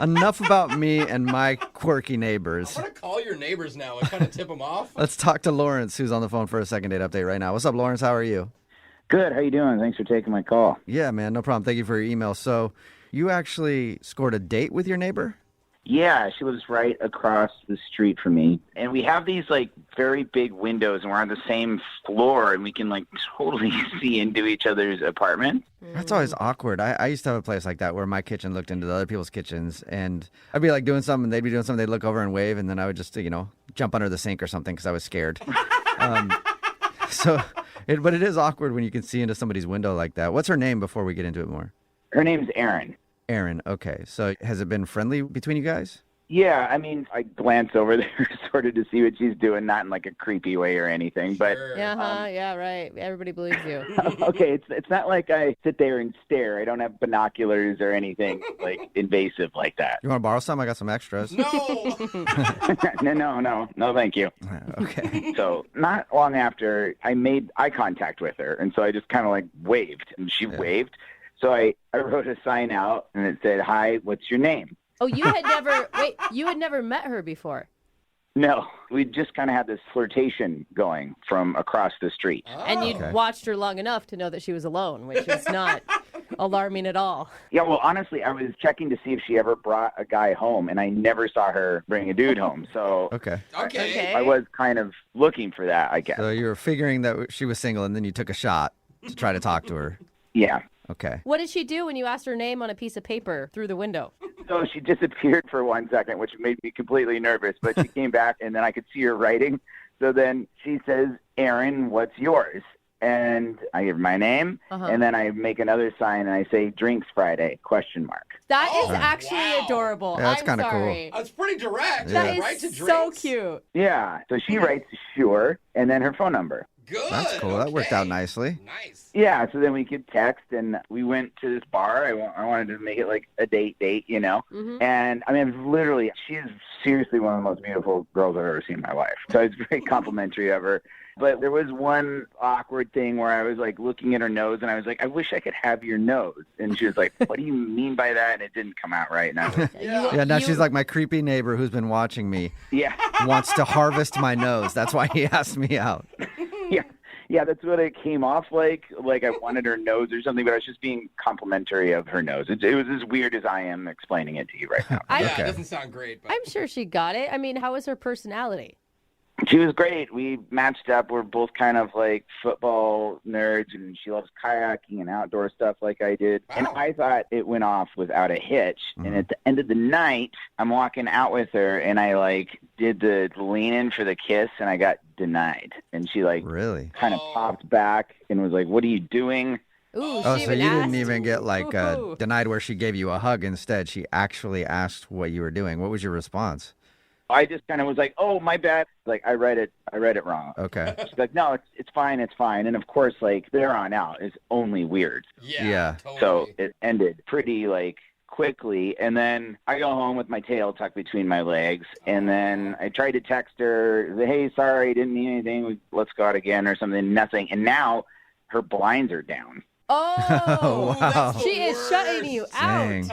enough about me and my quirky neighbors. I'm going to call your neighbors now and kind of tip them off. Let's talk to Lawrence, who's on the phone for a second date update right now. What's up, Lawrence? How are you? Good. How you doing? Thanks for taking my call. Yeah, man, no problem. Thank you for your email. So you actually scored a date with your neighbor? Yeah, she lives right across the street from me. And we have these, very big windows, and we're on the same floor, and we can, totally see into each other's apartment. That's always awkward. I used to have a place like that where my kitchen looked into the other people's kitchens, and I'd be doing something, and they'd be doing something, they'd look over and wave, and then I would just, jump under the sink or something because I was scared. But it is awkward when you can see into somebody's window like that. What's her name before we get into it more? Her name's Erin. Erin, okay. So has it been friendly between you guys? Yeah, I mean, I glance over there sort of to see what she's doing, not in, a creepy way or anything, but... Sure. Yeah, right. Everybody believes you. Okay, it's not like I sit there and stare. I don't have binoculars or anything, invasive like that. You want to borrow some? I got some extras. No. No, thank you. Okay. So not long after, I made eye contact with her, and so I just kind of waved, and she waved. So I wrote a sign out, and it said, "Hi, what's your name?" Oh, you had never met her before. No, we just kind of had this flirtation going from across the street. And you'd watched her long enough to know that she was alone, which is not alarming at all. Yeah, well, honestly, I was checking to see if she ever brought a guy home, and I never saw her bring a dude home. So Okay. Okay. I was kind of looking for that, I guess. So you were figuring that she was single, and then you took a shot to try to talk to her. Yeah. Okay. What did she do when you asked her name on a piece of paper through the window? So she disappeared for 1 second, which made me completely nervous. But she came back, and then I could see her writing. So then she says, Aaron, what's yours? And I give her my name, and then I make another sign, and I say, Drinks Friday, ? That is actually adorable. Yeah, that's I'm kinda sorry. cool. That's pretty direct. That Yeah. Right is to so drinks. cute. Yeah, so she writes, sure, and then her phone number. Good. That's cool. That worked out nicely. Nice. Yeah, so then we could text, and we went to this bar. I wanted to make it like a date, you know? And, I mean, literally, she is seriously one of the most beautiful girls I've ever seen in my life. So it's very complimentary of her. But there was one awkward thing where I was, like, looking at her nose, and I was like, I wish I could have your nose. And she was like, what do you mean by that? And it didn't come out right. And I was like, Yeah, now she's like my creepy neighbor who's been watching me. Yeah. Wants to harvest my nose. That's why he asked me out. Yeah, that's what it came off like I wanted her nose or something, but I was just being complimentary of her nose. It was as weird as I am explaining it to you right now. Yeah, it doesn't sound great. But... I'm sure she got it. I mean, how was her personality? She was great. We matched up. We're both kind of like football nerds, and she loves kayaking and outdoor stuff like I did. Wow. And I thought it went off without a hitch. And at the end of the night, I'm walking out with her, and I like did the lean in for the kiss, and I got denied. And she like really kind of popped back and was like, "What are you doing?" Ooh, Oh, she so even you didn't asked? even get like Ooh. denied where she gave you a hug. Instead, she actually asked what you were doing. What was your response? I just kind of was like, "Oh, my bad." Like I read it wrong. Okay. She's like, "No, it's fine, it's fine." And of course, like there on out is only weird. Yeah. Totally. So it ended pretty like quickly, and then I go home with my tail tucked between my legs, and then I tried to text her, "Hey, sorry, didn't mean anything. Let's go out again," or something. Nothing. And now her blinds are down. Oh, wow. She is shutting you out. Dang.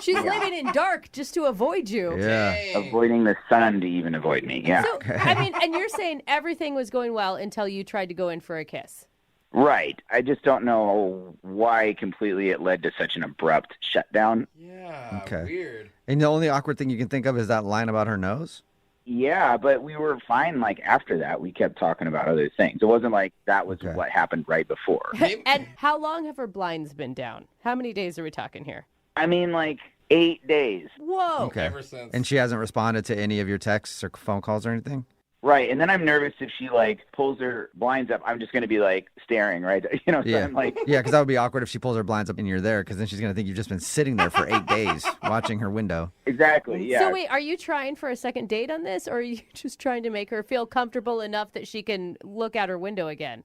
She's living in dark just to avoid you. Yeah. Avoiding the sun to even avoid me. Yeah. So, I mean, and you're saying everything was going well until you tried to go in for a kiss. Right. I just don't know why completely it led to such an abrupt shutdown. Yeah. Okay. Weird. And the only awkward thing you can think of is that line about her nose? Yeah, but we were fine. Like after that, we kept talking about other things. It wasn't like that was what happened right before. And how long have her blinds been down? How many days are we talking here? I mean, like 8 days. Whoa. Okay. Ever since. And she hasn't responded to any of your texts or phone calls or anything? Right. And then I'm nervous if she like pulls her blinds up, I'm just going to be like staring, right? You know, so Yeah. I'm like, Yeah, because that would be awkward if she pulls her blinds up and you're there, because then she's going to think you've just been sitting there for 8 days watching her window. exactly. Yeah. So wait, are you trying for a second date on this, or are you just trying to make her feel comfortable enough that she can look out her window again?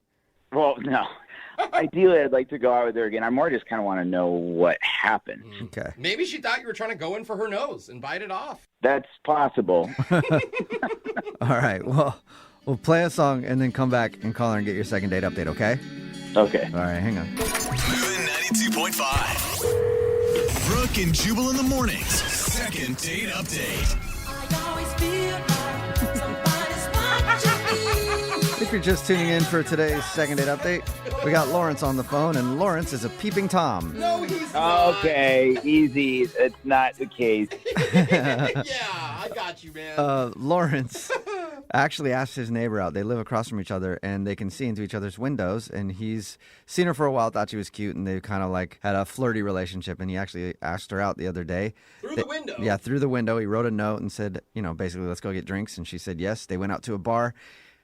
Well, no. Ideally, I'd like to go out with her again. I more just kind of want to know what happened. Okay. Maybe she thought you were trying to go in for her nose and bite it off. That's possible. All right. Well, we'll play a song and then come back and call her and get your second date update, okay? Okay. All right, hang on. Moving 92.5. Brooke and Jubal in the mornings. Second date update. If you're just tuning in for today's second date update, we got Lawrence on the phone, and Lawrence is a peeping Tom. No, he's not. Okay, easy. It's not the case. Yeah, I got you, man. Lawrence actually asked his neighbor out. They live across from each other, and they can see into each other's windows, and he's seen her for a while, thought she was cute, and they kind of like had a flirty relationship, and he actually asked her out the other day. Through the window? Yeah, through the window. He wrote a note and said, you know, basically, let's go get drinks, and she said yes. They went out to a bar.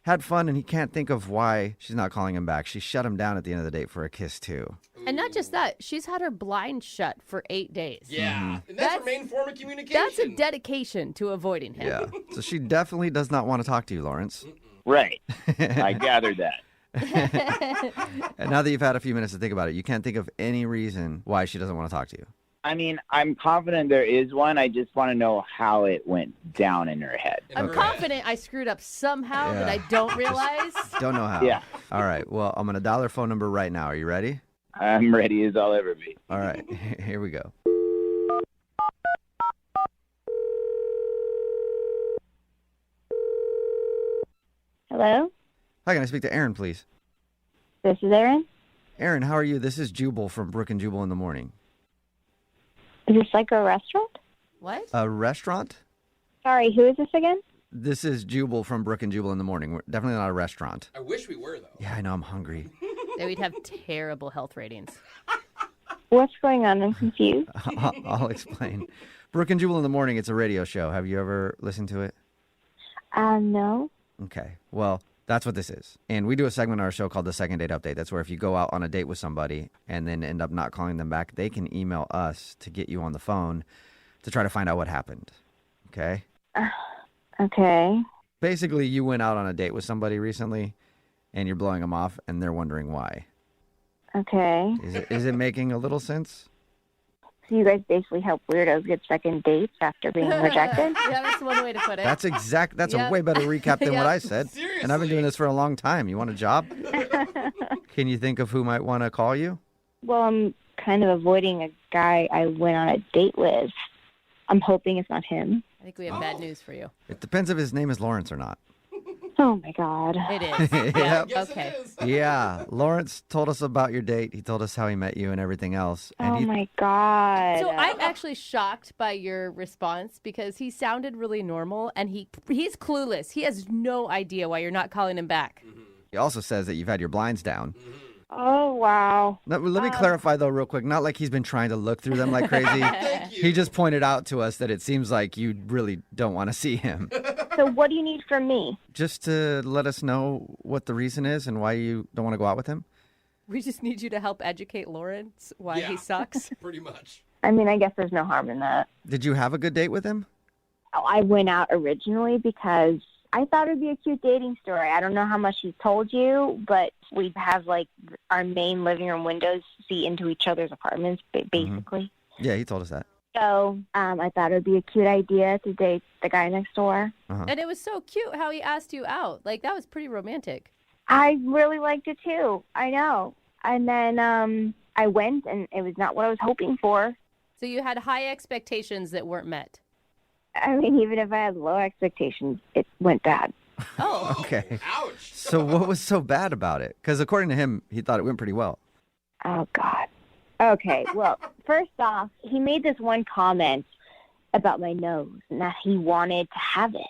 Had fun, and he can't think of why she's not calling him back. She shut him down at the end of the date for a kiss, too. And not just that, she's had her blinds shut for 8 days. Yeah, and that's her main form of communication. That's a dedication to avoiding him. Yeah. So she definitely does not want to talk to you, Lawrence. Right. I gathered that. And now that you've had a few minutes to think about it, you can't think of any reason why she doesn't want to talk to you. I mean, I'm confident there is one. I just want to know how it went down in her head. I'm confident I screwed up somehow that I don't realize. Don't know how. Yeah. All right. Well, I'm going to dial her phone number right now. Are you ready? I'm ready as I'll ever be. All right. Here we go. Hello, Hi, can I speak to Aaron, please? this is Erin. Aaron, how are you? This is Jubal from Brooke and Jubal in the morning. Is this like a restaurant? What? A restaurant? Sorry, who is this again? This is Jubal from Brooke and Jubal in the morning. We're definitely not a restaurant. I wish we were, though. Yeah, I know. I'm hungry. That we'd have terrible health ratings. What's going on? I'm confused. I'll explain. Brooke and Jubal in the Morning, it's a radio show. Have you ever listened to it? No. Okay. Well, that's what this is. And we do a segment on our show called the Second Date Update. That's where if you go out on a date with somebody and then end up not calling them back, they can email us to get you on the phone to try to find out what happened. Okay? Okay. Basically, you went out on a date with somebody recently and you're blowing them off and they're wondering why. Okay. Is it making a little sense? So you guys basically help weirdos get second dates after being rejected? Yeah, that's one way to put it. That's a way better recap than what I said. Seriously. And I've been doing this for a long time. You want a job? Can you think of who might want to call you? Well, I'm kind of avoiding a guy I went on a date with. I'm hoping it's not him. I think we have bad news for you. It depends if his name is Lawrence or not. Oh, my God. It is. Yep. Yes, Okay. it is. Yeah, Lawrence told us about your date. He told us how he met you and everything else. And Oh, my God. So I'm actually shocked by your response because he sounded really normal and he's clueless. He has no idea why you're not calling him back. he also says that you've had your blinds down. Oh, wow. Let me clarify, though, real quick. Not like he's been trying to look through them like crazy. Thank you. He just pointed out to us that it seems like you really don't want to see him. So what do you need from me? Just to let us know what the reason is and why you don't want to go out with him. We just need you to help educate Lawrence why he sucks. Pretty much. I mean, I guess there's no harm in that. Did you have a good date with him? I went out originally because I thought it would be a cute dating story. I don't know how much he's told you, but we have, like, our main living room windows see into each other's apartments, basically. Yeah, he told us that. So I thought it would be a cute idea to date the guy next door. And it was so cute how he asked you out. Like, that was pretty romantic. I really liked it, too. I know. And then I went, and it was not what I was hoping for. So you had high expectations that weren't met. I mean, even if I had low expectations, it went bad. Oh. Okay. Ouch. So what was so bad about it? Because according to him, he thought it went pretty well. Oh, God. Okay, well, first off, he made this one comment about my nose and that he wanted to have it.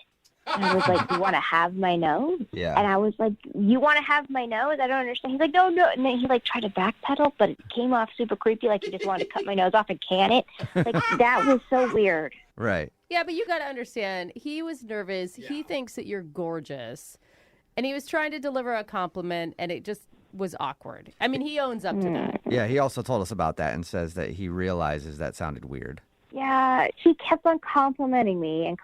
And I was like, you want to have my nose? Yeah. And I was like, you want to have my nose? I don't understand. He's like, no. And then he, like, tried to backpedal, but it came off super creepy, like he just wanted to cut my nose off and can it. Like, that was so weird. Right. Yeah, but you got to understand, he was nervous. Yeah. He thinks that you're gorgeous. And he was trying to deliver a compliment, and it just was awkward. I mean, he owns up to that. Yeah, he also told us about that and says that he realizes that sounded weird. Yeah, he kept on complimenting me.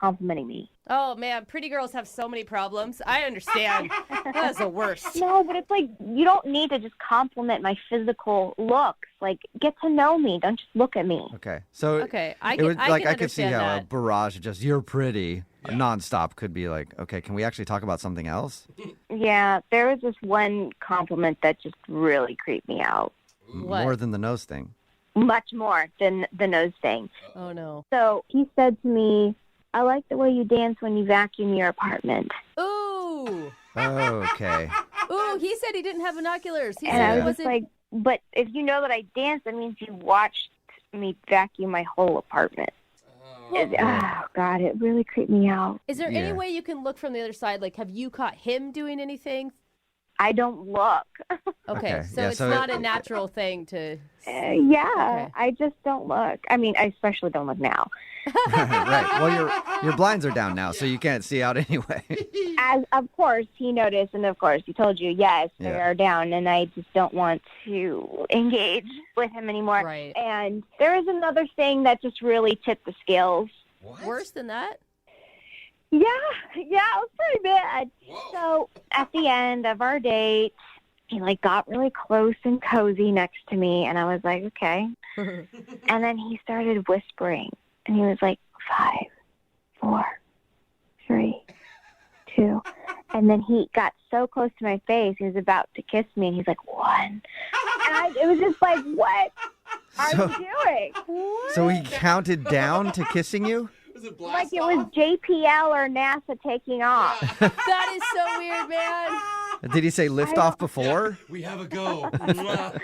Oh, man, pretty girls have so many problems. I understand. That's the worst. No, but it's like, you don't need to just compliment my physical looks. Like, get to know me. Don't just look at me. Okay. So I could see how a barrage of just, you're pretty, nonstop could be like, okay, can we actually talk about something else? Yeah, there was this one compliment that just really creeped me out. What? More than the nose thing. Much more than the nose thing. Oh, no. So he said to me, I like the way you dance when you vacuum your apartment. Ooh. Okay. Ooh, he said he didn't have binoculars. He And said I it was just like, but if you know that I dance, that means you watched me vacuum my whole apartment. Oh, God, it really creeped me out. Is there any way you can look from the other side? Like, have you caught him doing anything? I don't look. Okay, so it's not a natural thing to... Okay. I just don't look. I mean, I especially don't look now. Right. Well, your blinds are down now, so you can't see out anyway. As of course he noticed, and of course he told you, yes, they are down, and I just don't want to engage with him anymore. Right. And there is another thing that just really tipped the scales. What? Worse than that? Yeah, it was pretty bad. Whoa. So at the end of our date, he like got really close and cozy next to me, and I was like, okay. And then he started whispering, and he was like, 5, 4, 3, 2. And then he got so close to my face, he was about to kiss me, and he's like, 1. And it was just like, what are you doing? What? So he counted down to kissing you? Like it was JPL or NASA taking off. That is so weird, man. Did he say lift off before? We have a go. God.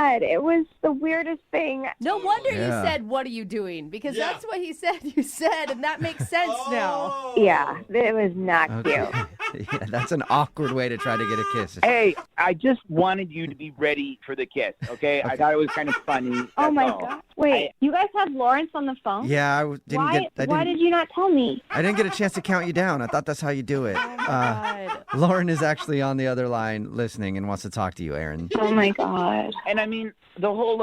God. It was the weirdest thing. No wonder you Yeah. said, "What are you doing?" Because that's what he said you said, and that makes sense now. Yeah, it was not Okay. cute. Yeah, that's an awkward way to try to get a kiss. Hey, I just wanted you to be ready for the kiss, okay? I thought it was kind of funny. Oh, my all. God. Wait, you guys have Lawrence on the phone? Yeah, Why did you not tell me? I didn't get a chance to count you down. I thought that's how you do it. Oh, God. Lauren is actually on the other line listening and wants to talk to you, Aaron. Oh, my God. And I mean, the whole,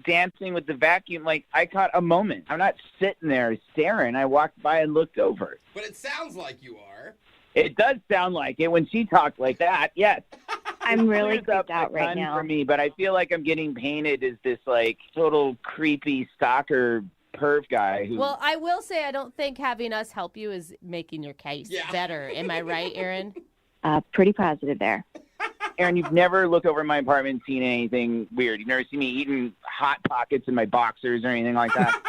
dancing with the vacuum, I caught a moment. I'm not sitting there staring. I walked by and looked over. But it sounds like you are. It does sound like it when she talked like that, yes. I'm really Clears up creeped out a right ton now. for me, but I feel like I'm getting painted as this, total creepy stalker perv guy who... Well, I will say I don't think having us help you is making your case better. Am I right, Aaron? Pretty positive there. Aaron, you've never looked over my apartment and seen anything weird. You've never seen me eating Hot Pockets in my boxers or anything like that?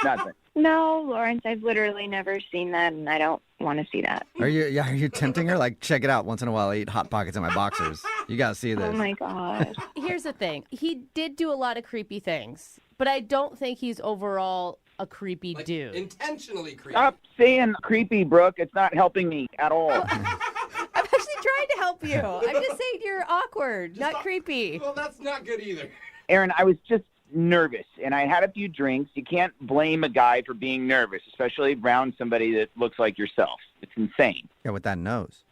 Nothing. No, Lawrence, I've literally never seen that, and I don't want to see that. Are you tempting her? Check it out. Once in a while, I eat Hot Pockets in my boxers. You got to see this. Oh, my God. Here's the thing. He did do a lot of creepy things, but I don't think he's overall a creepy dude. Intentionally creepy. Stop saying creepy, Brooke. It's not helping me at all. I'm actually trying to help you. I'm just saying you're awkward, not creepy. Well, that's not good either. Aaron, I was just nervous, and I had a few drinks. You can't blame a guy for being nervous, especially around somebody that looks like yourself. It's insane. Yeah, with that nose.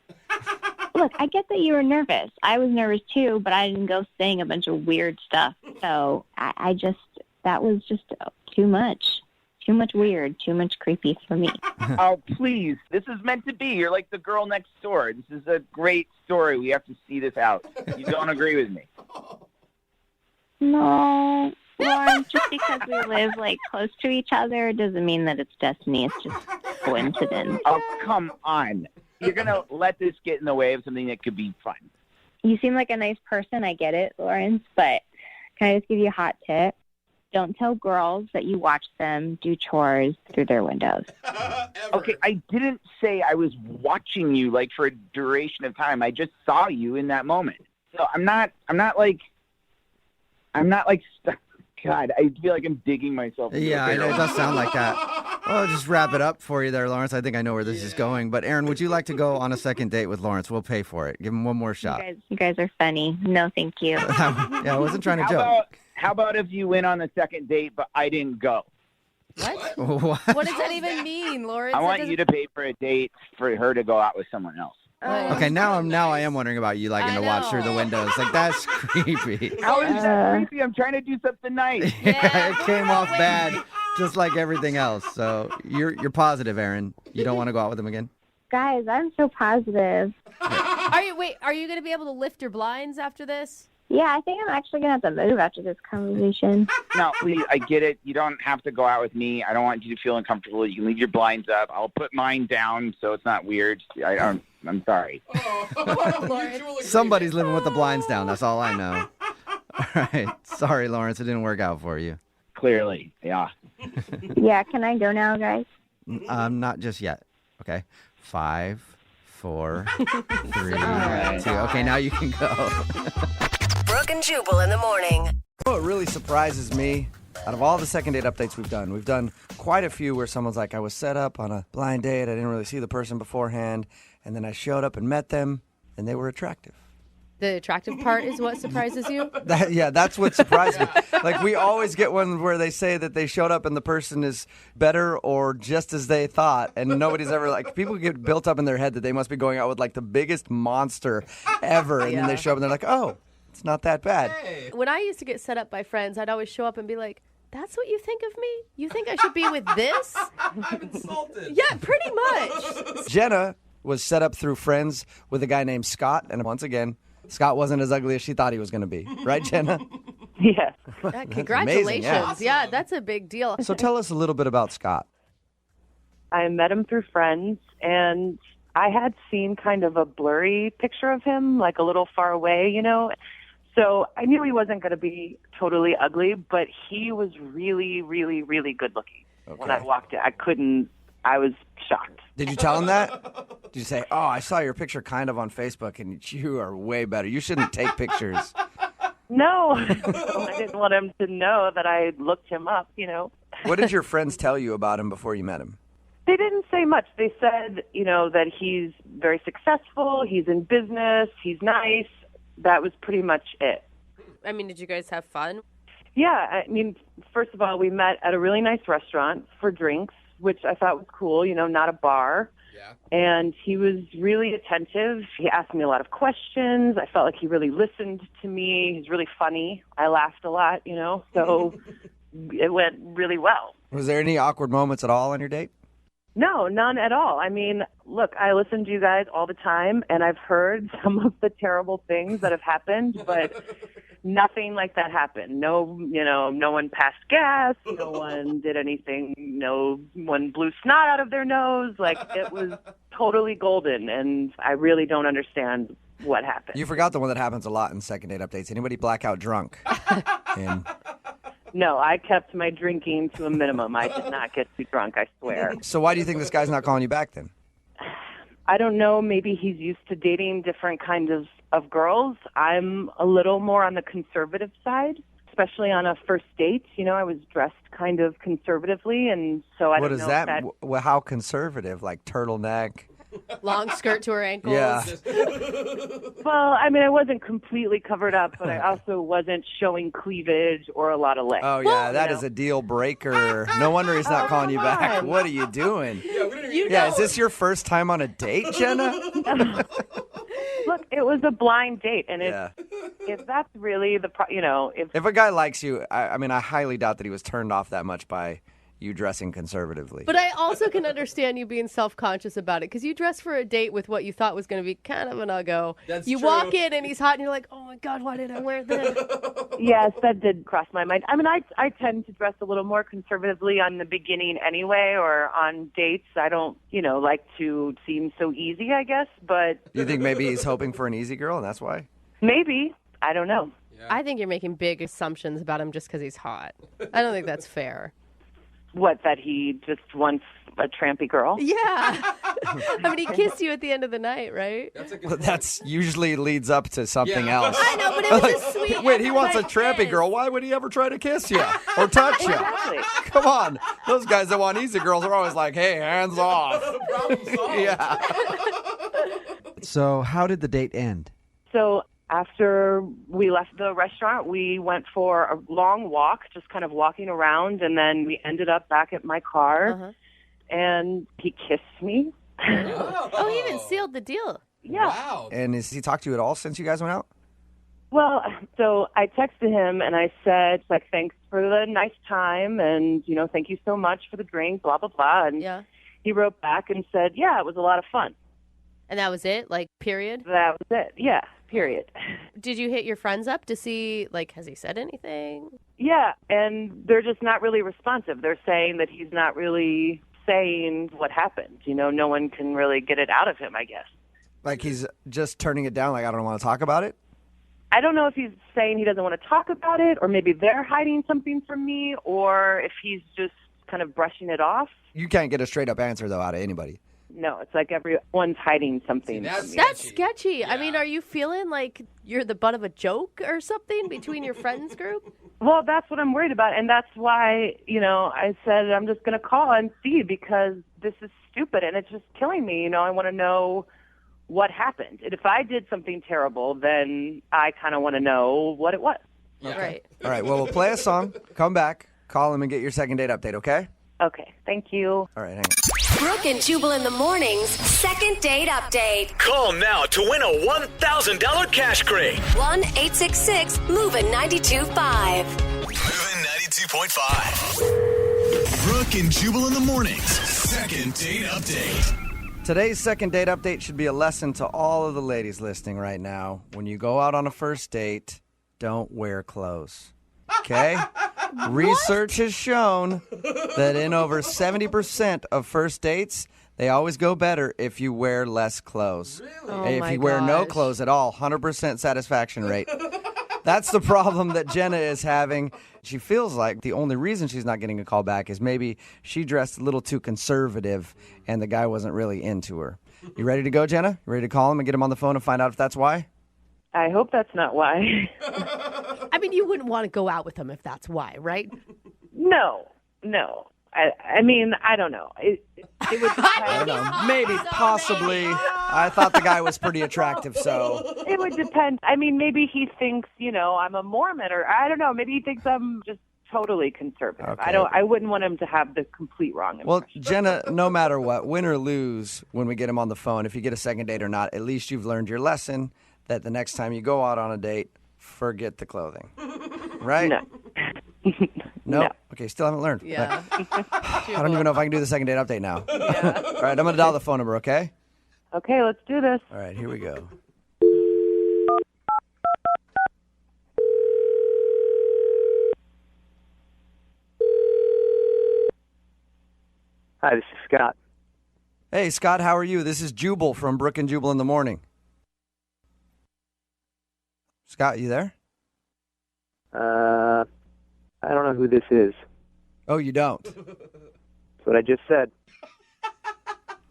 Look, I get that you were nervous. I was nervous, too, but I didn't go saying a bunch of weird stuff. So that was just too much. Too much weird, too much creepy for me. Oh, please. This is meant to be. You're like the girl next door. This is a great story. We have to see this out. You don't agree with me. No, Lawrence, just because we live, close to each other doesn't mean that it's destiny. It's just coincidence. Oh, come on. You're going to let this get in the way of something that could be fun. You seem like a nice person. I get it, Lawrence, but can I just give you a hot tip? Don't tell girls that you watch them do chores through their windows. Okay, I didn't say I was watching you for a duration of time. I just saw you in that moment. So I'm not God, I feel like I'm digging myself. Yeah, I know. It does sound like that. Well, just wrap it up for you there, Lawrence. I think I know where this is going. But, Aaron, would you like to go on a second date with Lawrence? We'll pay for it. Give him one more shot. You guys are funny. No, thank you. Yeah, I wasn't trying to joke. How about if you went on the second date, but I didn't go? What? What? What does that even mean, Lawrence? I want you to pay for a date for her to go out with someone else. Okay, now I am wondering about you liking to watch through the windows. That's creepy. How is that creepy? I'm trying to do something nice. Yeah, it came off bad, just like everything else. So you're positive, Aaron. You don't want to go out with him again? Guys, I'm so positive. Are you going to be able to lift your blinds after this? Yeah, I think I'm actually going to have to move after this conversation. No, please, I get it. You don't have to go out with me. I don't want you to feel uncomfortable. You can leave your blinds up. I'll put mine down so it's not weird. I'm sorry. Somebody's living with the blinds down. That's all I know. All right. Sorry, Lawrence. It didn't work out for you. Clearly, yeah. Yeah, can I go now, guys? Not just yet. Okay. 5, 4, 3, 2. Okay, now you can go. Brooke and Jubal in the morning. What really surprises me, out of all the second date updates we've done quite a few where someone's like, I was set up on a blind date, I didn't really see the person beforehand, and then I showed up and met them, and they were attractive. The attractive part is what surprises you? That's what surprised me. We always get one where they say that they showed up and the person is better or just as they thought, and nobody's ever, people get built up in their head that they must be going out with, the biggest monster ever, and then they show up and they're like, oh, it's not that bad. When I used to get set up by friends, I'd always show up and be like, that's what you think of me? You think I should be with this? I'm insulted. Yeah, pretty much. Jenna was set up through friends with a guy named Scott, and once again, Scott wasn't as ugly as she thought he was going to be. Right, Jenna? Yes. Congratulations. amazing, yeah. Yeah, that's a big deal. So tell us a little bit about Scott. I met him through friends, and I had seen kind of a blurry picture of him, a little far away, So I knew he wasn't going to be totally ugly, but he was really, really, really good looking. Okay. When I walked in, I was shocked. Did you tell him that? Did you say, oh, I saw your picture kind of on Facebook, and you are way better. You shouldn't take pictures. No, I didn't want him to know that I looked him up, you know. What did your friends tell you about him before you met him? They didn't say much. They said, you know, that he's very successful, he's in business, he's nice. That was pretty much it. I mean, did you guys have fun? Yeah, I mean, first of all, we met at a really nice restaurant for drinks, which I thought was cool, you know, not a bar. Yeah. And he was really attentive. He asked me a lot of questions. I felt like he really listened to me. He's really funny. I laughed a lot, you know, so it went really well. Was there any awkward moments at all on your date? No, none at all. I mean, look, I listen to you guys all the time, and I've heard some of the terrible things that have happened, but nothing like that happened. No, you know, no one passed gas. No one did anything. No one blew snot out of their nose. Like, it was totally golden, and I really don't understand what happened. You forgot the one that happens a lot in second date updates. Anybody blackout drunk? And No, I kept my drinking to a minimum. I did not get too drunk, I swear. so why do you think this guy's not calling you back then? I don't know. Maybe he's used to dating different kinds of girls. I'm a little more on the conservative side, especially on a first date. You know, I was dressed kind of conservatively, and so I What don't is know if that? Well, how conservative? Like turtleneck? Long skirt to her ankles. Yeah. Well, I mean, I wasn't completely covered up, but I also wasn't showing cleavage or a lot of legs. Oh, yeah, that is a deal breaker. No wonder he's not calling you back. What are you doing? Yeah, is this your first time on a date, Jenna? Look, it was a blind date, and if that's really if a guy likes you, I mean, I highly doubt that he was turned off that much by you dressing conservatively. But I also can understand you being self-conscious about it because you dressed for a date with what you thought was going to be kind of an uggo. You walk in and he's hot and you're like, oh my God, why did I wear this? Yes, that did cross my mind. I mean, I tend to dress a little more conservatively on the beginning anyway, or on dates. I don't, like to seem so easy, I guess, but... You think maybe he's hoping for an easy girl and that's why? Maybe. I don't know. Yeah. I think you're making big assumptions about him just because he's hot. I don't think that's fair. What, that he just wants a trampy girl? Yeah. I mean, he kissed you at the end of the night, right? That's usually leads up to something else. I know, but it was a sweet... Wait, he wants a trampy girl. Why would he ever try to kiss you or touch you? Exactly. Come on. Those guys that want easy girls are always like, hey, hands off. Yeah. So how did the date end? So after we left the restaurant, we went for a long walk, just kind of walking around, and then we ended up back at my car, and he kissed me. Oh, he even sealed the deal. Yeah. Wow. And has he talked to you at all since you guys went out? Well, so I texted him, and I said, thanks for the nice time, and, thank you so much for the drink, blah, blah, blah. And he wrote back and said, yeah, it was a lot of fun. And that was it? Period? That was it. Yeah, period. Did you hit your friends up to see, has he said anything? Yeah, and they're just not really responsive. They're saying that he's not really saying what happened. No one can really get it out of him, I guess. Like he's just turning it down, I don't want to talk about it? I don't know if he's saying he doesn't want to talk about it, or maybe they're hiding something from me, or if he's just kind of brushing it off. You can't get a straight-up answer, though, out of anybody. No, it's like everyone's hiding something. That's sketchy. Yeah. I mean, are you feeling like you're the butt of a joke or something between your friends group? Well, that's what I'm worried about, and that's why, I said I'm just going to call and see, because this is stupid, and it's just killing me. I want to know what happened. And if I did something terrible, then I kind of want to know what it was. Yeah. Right. All right, well, we'll play a song, come back, call him, and get your second date update, okay? Okay, thank you. All right, hang on. Brooke and Jubal in the mornings, second date update. Call now to win a $1,000 cash crate. 1-866-MOVING-92.5. Moving 92.5. Brooke and Jubal in the mornings, second date update. Today's second date update should be a lesson to all of the ladies listening right now. When you go out on a first date, don't wear clothes. Okay? Research has shown that in over 70% of first dates, they always go better if you wear less clothes. Really? If you wear no clothes at all, 100% satisfaction rate. That's the problem that Jenna is having. She feels like the only reason she's not getting a call back is maybe she dressed a little too conservative and the guy wasn't really into her. You ready to go, Jenna? You ready to call him and get him on the phone and find out if that's why? I hope that's not why. you wouldn't want to go out with him if that's why, right? No. I mean, I don't know. It would depend. I don't know. Maybe, possibly. I thought the guy was pretty attractive, so. It would depend. I mean, maybe he thinks, I'm a Mormon, or I don't know. Maybe he thinks I'm just totally conservative. Okay. I wouldn't want him to have the complete wrong impression. Well, Jenna, no matter what, win or lose, when we get him on the phone, if you get a second date or not, at least you've learned your lesson that the next time you go out on a date, forget the clothing. Right? No. No? Okay, still haven't learned. Yeah. I don't even know if I can do the second date update now. Yeah. All right, I'm going to dial the phone number, okay? Okay, let's do this. All right, here we go. Hi, this is Scott. Hey, Scott, how are you? This is Jubal from Brooke and Jubal in the Morning. Scott, you there? I don't know who this is. Oh, you don't? That's what I just said.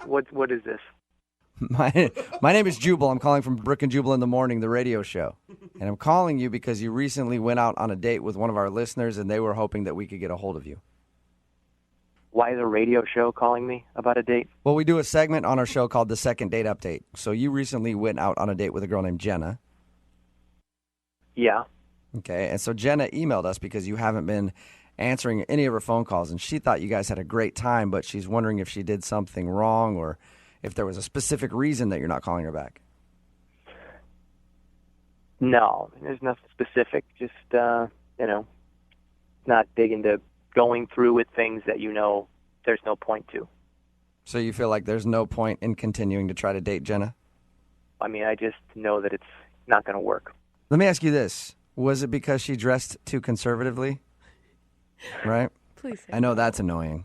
What is this? My name is Jubal. I'm calling from Brooke and Jubal in the Morning, the radio show. And I'm calling you because you recently went out on a date with one of our listeners, and they were hoping that we could get a hold of you. Why is a radio show calling me about a date? Well, we do a segment on our show called The Second Date Update. So you recently went out on a date with a girl named Jenna. Yeah. Okay, and so Jenna emailed us because you haven't been answering any of her phone calls, and she thought you guys had a great time, but she's wondering if she did something wrong or if there was a specific reason that you're not calling her back. No, there's nothing specific. Just, not big into going through with things that there's no point to. So you feel like there's no point in continuing to try to date Jenna? I mean, I just know that it's not going to work. Let me ask you this. Was it because she dressed too conservatively? Right? Please say I know that's annoying.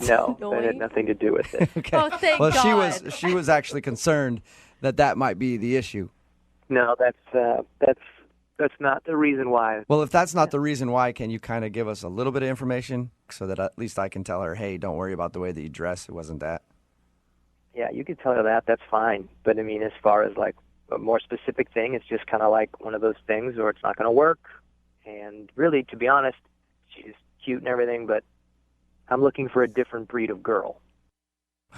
No, that had nothing to do with it. Okay. Oh, thank well, God. she was actually concerned that might be the issue. No, that's not the reason why. Well, if that's not the reason why, can you kind of give us a little bit of information so that at least I can tell her, hey, don't worry about the way that you dress. It wasn't that. Yeah, you can tell her that. That's fine. But, I mean, as far as, like, a more specific thing, it's just kind of like one of those things where it's not going to work. And really, to be honest, she's cute and everything, but I'm looking for a different breed of girl.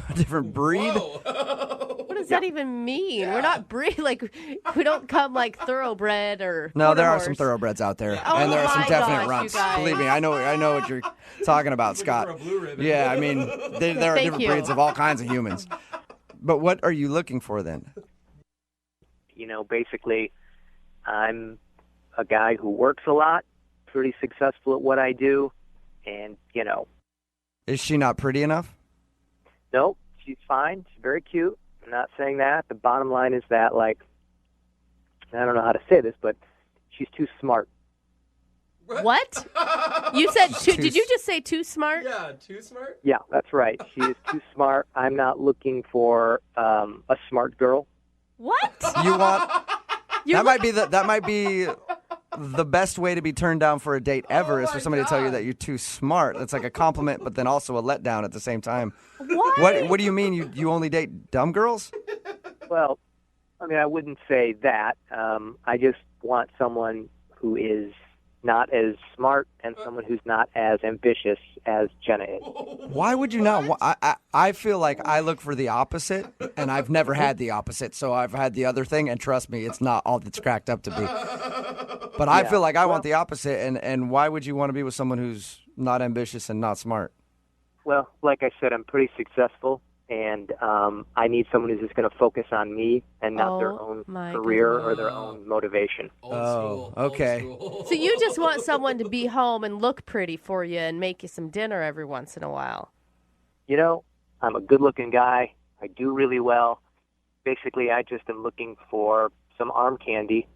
A different breed? What does that even mean? Yeah. We're not we don't come like thoroughbred or No, there are horse. some thoroughbreds out there. Oh and there are some my definite gosh, runts. you guys. Believe me, I know what you're talking about, Scott. Yeah, I mean, there are different breeds of all kinds of humans. But what are you looking for then? Basically, I'm a guy who works a lot, pretty successful at what I do, and, Is she not pretty enough? Nope, she's fine. She's very cute. I'm not saying that. The bottom line is that, like, I don't know how to say this, but she's too smart. What? You said did you just say too smart? Yeah, too smart? Yeah, that's right. She is too smart. I'm not looking for a smart girl. What? You want that might be the best way to be turned down for a date ever is for somebody to tell you that you're too smart. That's like a compliment, but then also a letdown at the same time. What do you mean? You only date dumb girls? Well, I mean, I wouldn't say that. I just want someone who is not as smart and someone who's not as ambitious as Jenna is. Why would you not? I feel like I look for the opposite, and I've never had the opposite, so I've had the other thing, and trust me, it's not all it's cracked up to be. But I feel like I want the opposite, and why would you want to be with someone who's not ambitious and not smart? Well, like I said, I'm pretty successful, and I need someone who's just going to focus on me and not their own career or their own motivation. Okay. So you just want someone to be home and look pretty for you and make you some dinner every once in a while. I'm a good-looking guy. I do really well. Basically, I just am looking for some arm candy,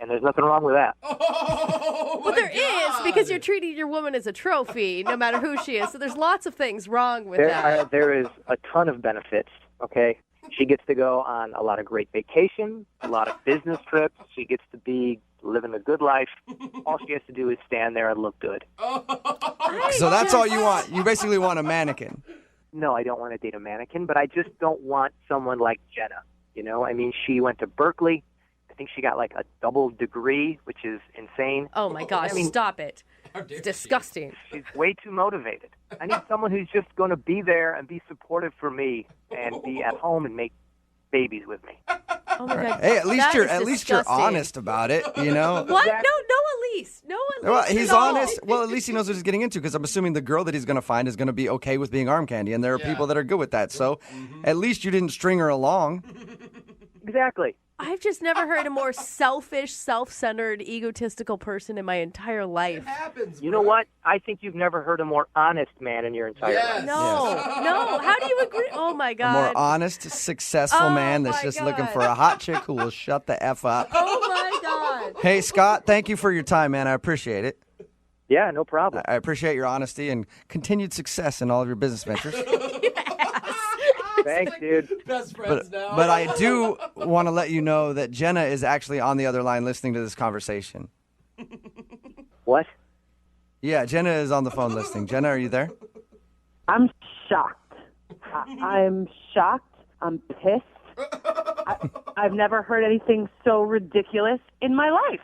and there's nothing wrong with that. Well, there is, because you're treating your woman as a trophy, no matter who she is. So there's lots of things wrong with that. There is a ton of benefits, okay? She gets to go on a lot of great vacations, a lot of business trips. She gets to be living a good life. All she has to do is stand there and look good. So that's all you want. You basically want a mannequin. No, I don't want to date a mannequin, but I just don't want someone like Jenna. I mean, she went to Berkeley. think she got like a double degree, which is insane. Oh my gosh, stop it. It's disgusting. She's way too motivated. I need someone who's just going to be there and be supportive for me and be at home and make babies with me. Oh my God. Hey, at least you're disgusting. honest about it, you know? What? No, Elise. No, Elise. Well, he's at all. honest. Well, at least he knows what he's getting into, because I'm assuming the girl that he's going to find is going to be okay with being arm candy, and there are people that are good with that. So at least you didn't string her along. Exactly. I've just never heard a more selfish, self-centered, egotistical person in my entire life. It happens. You know what? I think you've never heard a more honest man in your entire life. No. How do you agree? Oh my A God. more honest, successful man that's just looking for a hot chick who will shut the F up. Oh my God. Hey, Scott, thank you for your time, man. I appreciate it. Yeah, no problem. I appreciate your honesty and continued success in all of your business ventures. Thanks, dude. Best friends now. But I do want to let you know that Jenna is actually on the other line listening to this conversation. What? Yeah, Jenna is on the phone listening. Jenna, are you there? I'm shocked. I'm shocked. I'm pissed. I've never heard anything so ridiculous in my life.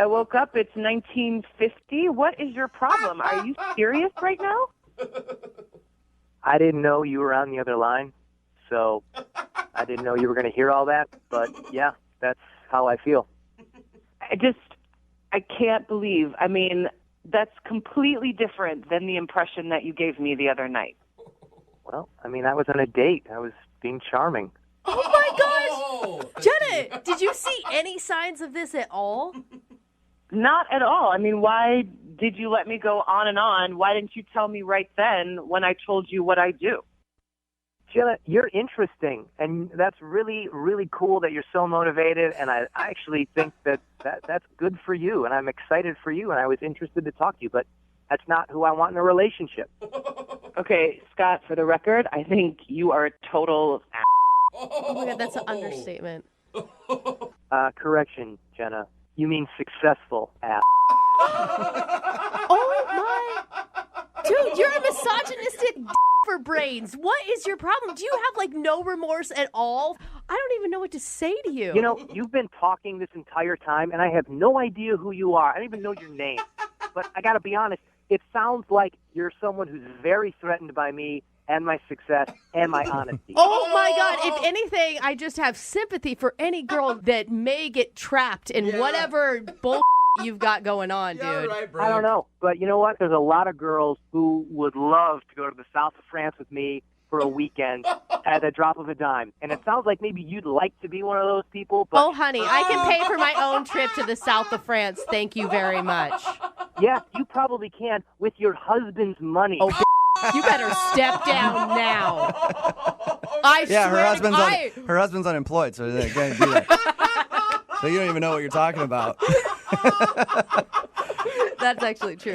I woke up, it's 1950. What is your problem? Are you serious right now? I didn't know you were on the other line, so I didn't know you were going to hear all that. But, yeah, that's how I feel. I can't believe. I mean, that's completely different than the impression that you gave me the other night. Well, I mean, I was on a date. I was being charming. Oh my gosh. Jenna, did you see any signs of this at all? Not at all. I mean, why did you let me go on and on? Why didn't you tell me right then when I told you what I do? Jenna, you're interesting, and that's really, really cool that you're so motivated, and I actually think that's good for you, and I'm excited for you, and I was interested to talk to you, but that's not who I want in a relationship. Okay, Scott, for the record, I think you are a total ass. Oh my God, that's an understatement. Correction, Jenna. You mean successful ass. Oh my. Dude, you're a misogynistic for brains. What is your problem? Do you have like no remorse at all? I don't even know what to say to you. You know, you've been talking this entire time, and I have no idea who you are. I don't even know your name. But I got to be honest, it sounds like you're someone who's very threatened by me and my success and my honesty. Oh my God. If anything, I just have sympathy for any girl that may get trapped in whatever bull you've got going on, dude. Right, I don't know. But you know what? There's a lot of girls who would love to go to the south of France with me for a weekend at a drop of a dime. And it sounds like maybe you'd like to be one of those people. But oh, honey, I can pay for my own trip to the south of France. Thank you very much. Yeah, you probably can with your husband's money. Oh, you better step down now. I Yeah, swear her husband's unemployed, so they can't do that. So you don't even know what you're talking about. That's actually true.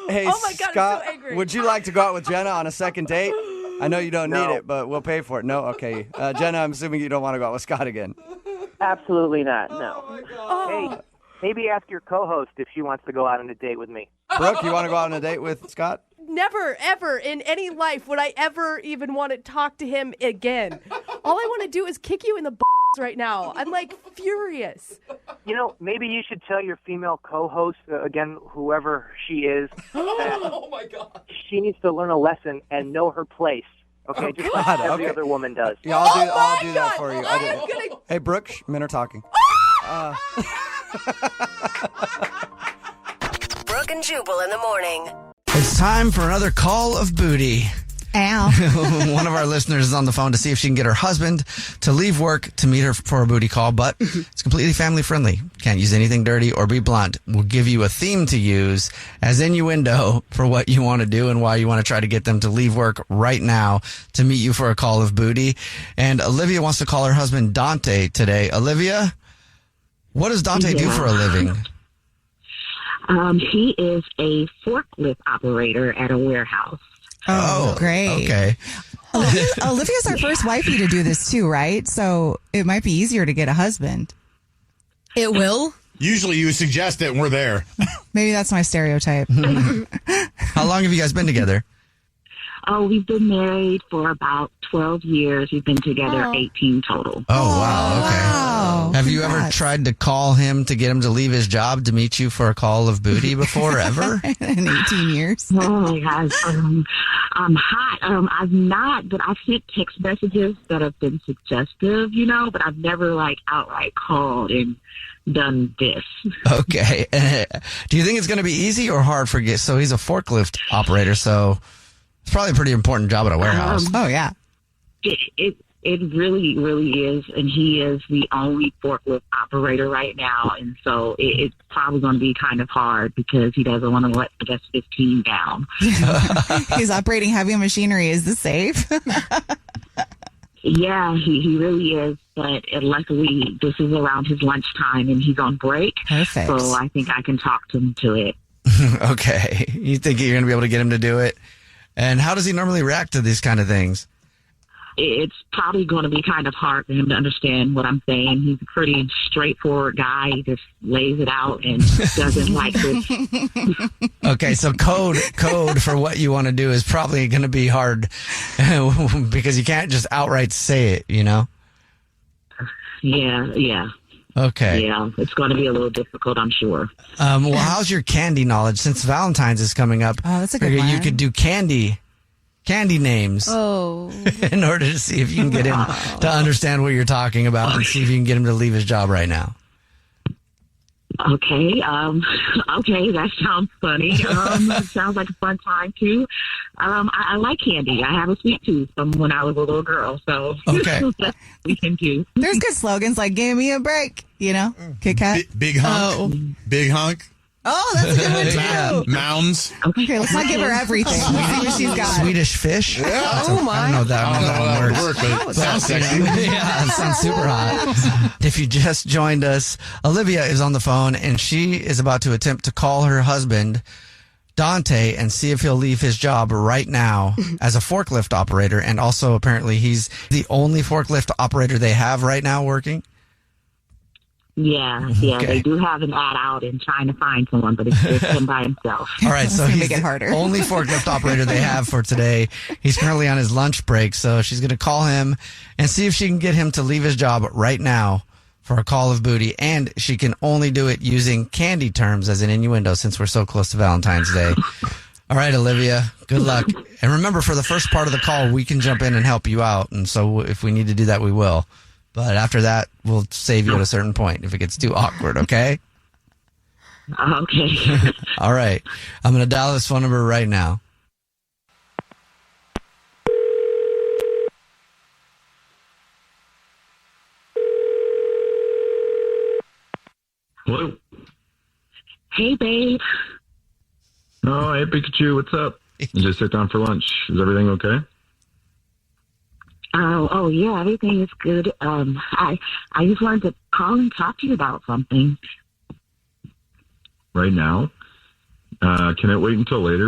Hey, oh my God, Scott, I'm so angry. would you like to go out with Jenna on a second date? I know you don't need it, but we'll pay for it. No? Okay. Jenna, I'm assuming you don't want to go out with Scott again. Absolutely not, no. Hey, maybe ask your co-host if she wants to go out on a date with me. Brooke, you want to go out on a date with Scott? Never, ever in any life would I ever even want to talk to him again. All I want to do is kick you in the right now. I'm like furious. You know, maybe you should tell your female co-host, again, whoever she is, that Oh my God. she needs to learn a lesson and know her place. Okay, just like every other woman does. Yeah, I'll do that for you. I am gonna... Hey, Brooke, men are talking. Brooke and Jubal in the morning. It's time for another call of booty. Ow. One of our listeners is on the phone to see if she can get her husband to leave work to meet her for a booty call, but it's completely family friendly. Can't use anything dirty or be blunt. We'll give you a theme to use as innuendo for what you want to do and why you want to try to get them to leave work right now to meet you for a call of booty. And Olivia wants to call her husband Dante today. Olivia, what does Dante do for a living? He is a forklift operator at a warehouse. Oh, great. Okay. Olivia's our first wifey to do this too, right? So it might be easier to get a husband. It will? Usually you suggest it and we're there. Maybe that's my stereotype. How long have you guys been together? Oh, we've been married for about 12 years. We've been together 18 total. Oh, wow. Okay. Wow. Have you ever tried to call him to get him to leave his job to meet you for a call of booty before, ever? In 18 years. Oh my gosh. I'm hot. I've not, but I've sent text messages that have been suggestive, but I've never outright called and done this. Okay. Do you think it's going to be easy or hard for you? So he's a forklift operator, so it's probably a pretty important job at a warehouse. Oh, yeah. It really, really is, and he is the only forklift operator right now, and so it's probably going to be kind of hard because he doesn't want to let the rest of his team down. He's operating heavy machinery. Is this safe? Yeah, he really is, but luckily this is around his lunchtime, and he's on break. Perfect. So I think I can talk him to it. Okay. You think you're going to be able to get him to do it? And how does he normally react to these kind of things? It's probably going to be kind of hard for him to understand what I'm saying. He's a pretty straightforward guy. He just lays it out and doesn't like this. Okay, so code for what you want to do is probably going to be hard because you can't just outright say it, Yeah. Okay. Yeah, it's going to be a little difficult, I'm sure. Well, how's your candy knowledge? Since Valentine's is coming up, that's a good you one. could do candy names in order to see if you can get him to understand what you're talking about and see if you can get him to leave his job right now. Okay. Okay, that sounds funny. It sounds like a fun time too. I like candy. I have a sweet tooth from when I was a little girl, so okay. That's what we can do. There's good slogans like "Give me a break," Kit Kat. Big hunk. Big hunk. Oh, that's a good one too. Yeah. Mounds. Okay, let's not give her everything. Let's see what she's got. Swedish fish. Yeah. I don't know that one works. But it sounds sexy. Yeah, it sounds super hot. If you just joined us, Olivia is on the phone and she is about to attempt to call her husband, Dante, and see if he'll leave his job right now as a forklift operator. And also, apparently, he's the only forklift operator they have right now working. Yeah, Okay. They do have an ad out and trying to find someone, but it's just him by himself. All right, so gonna he's make it the harder. only forklift operator they have for today. He's currently on his lunch break, so she's going to call him and see if she can get him to leave his job right now for a call of booty, and she can only do it using candy terms as an innuendo since we're so close to Valentine's Day. All right, Olivia, good luck. And remember, for the first part of the call, we can jump in and help you out, and so if we need to do that, we will. But after that, we'll save you at a certain point if it gets too awkward, okay? Okay. All right. I'm going to dial this phone number right now. Hello. Hey, babe. Oh, hey, Pikachu. What's up? Just sit down for lunch. Is everything okay? Oh, yeah, everything is good. I just wanted to call and talk to you about something. Right now? Can it wait until later,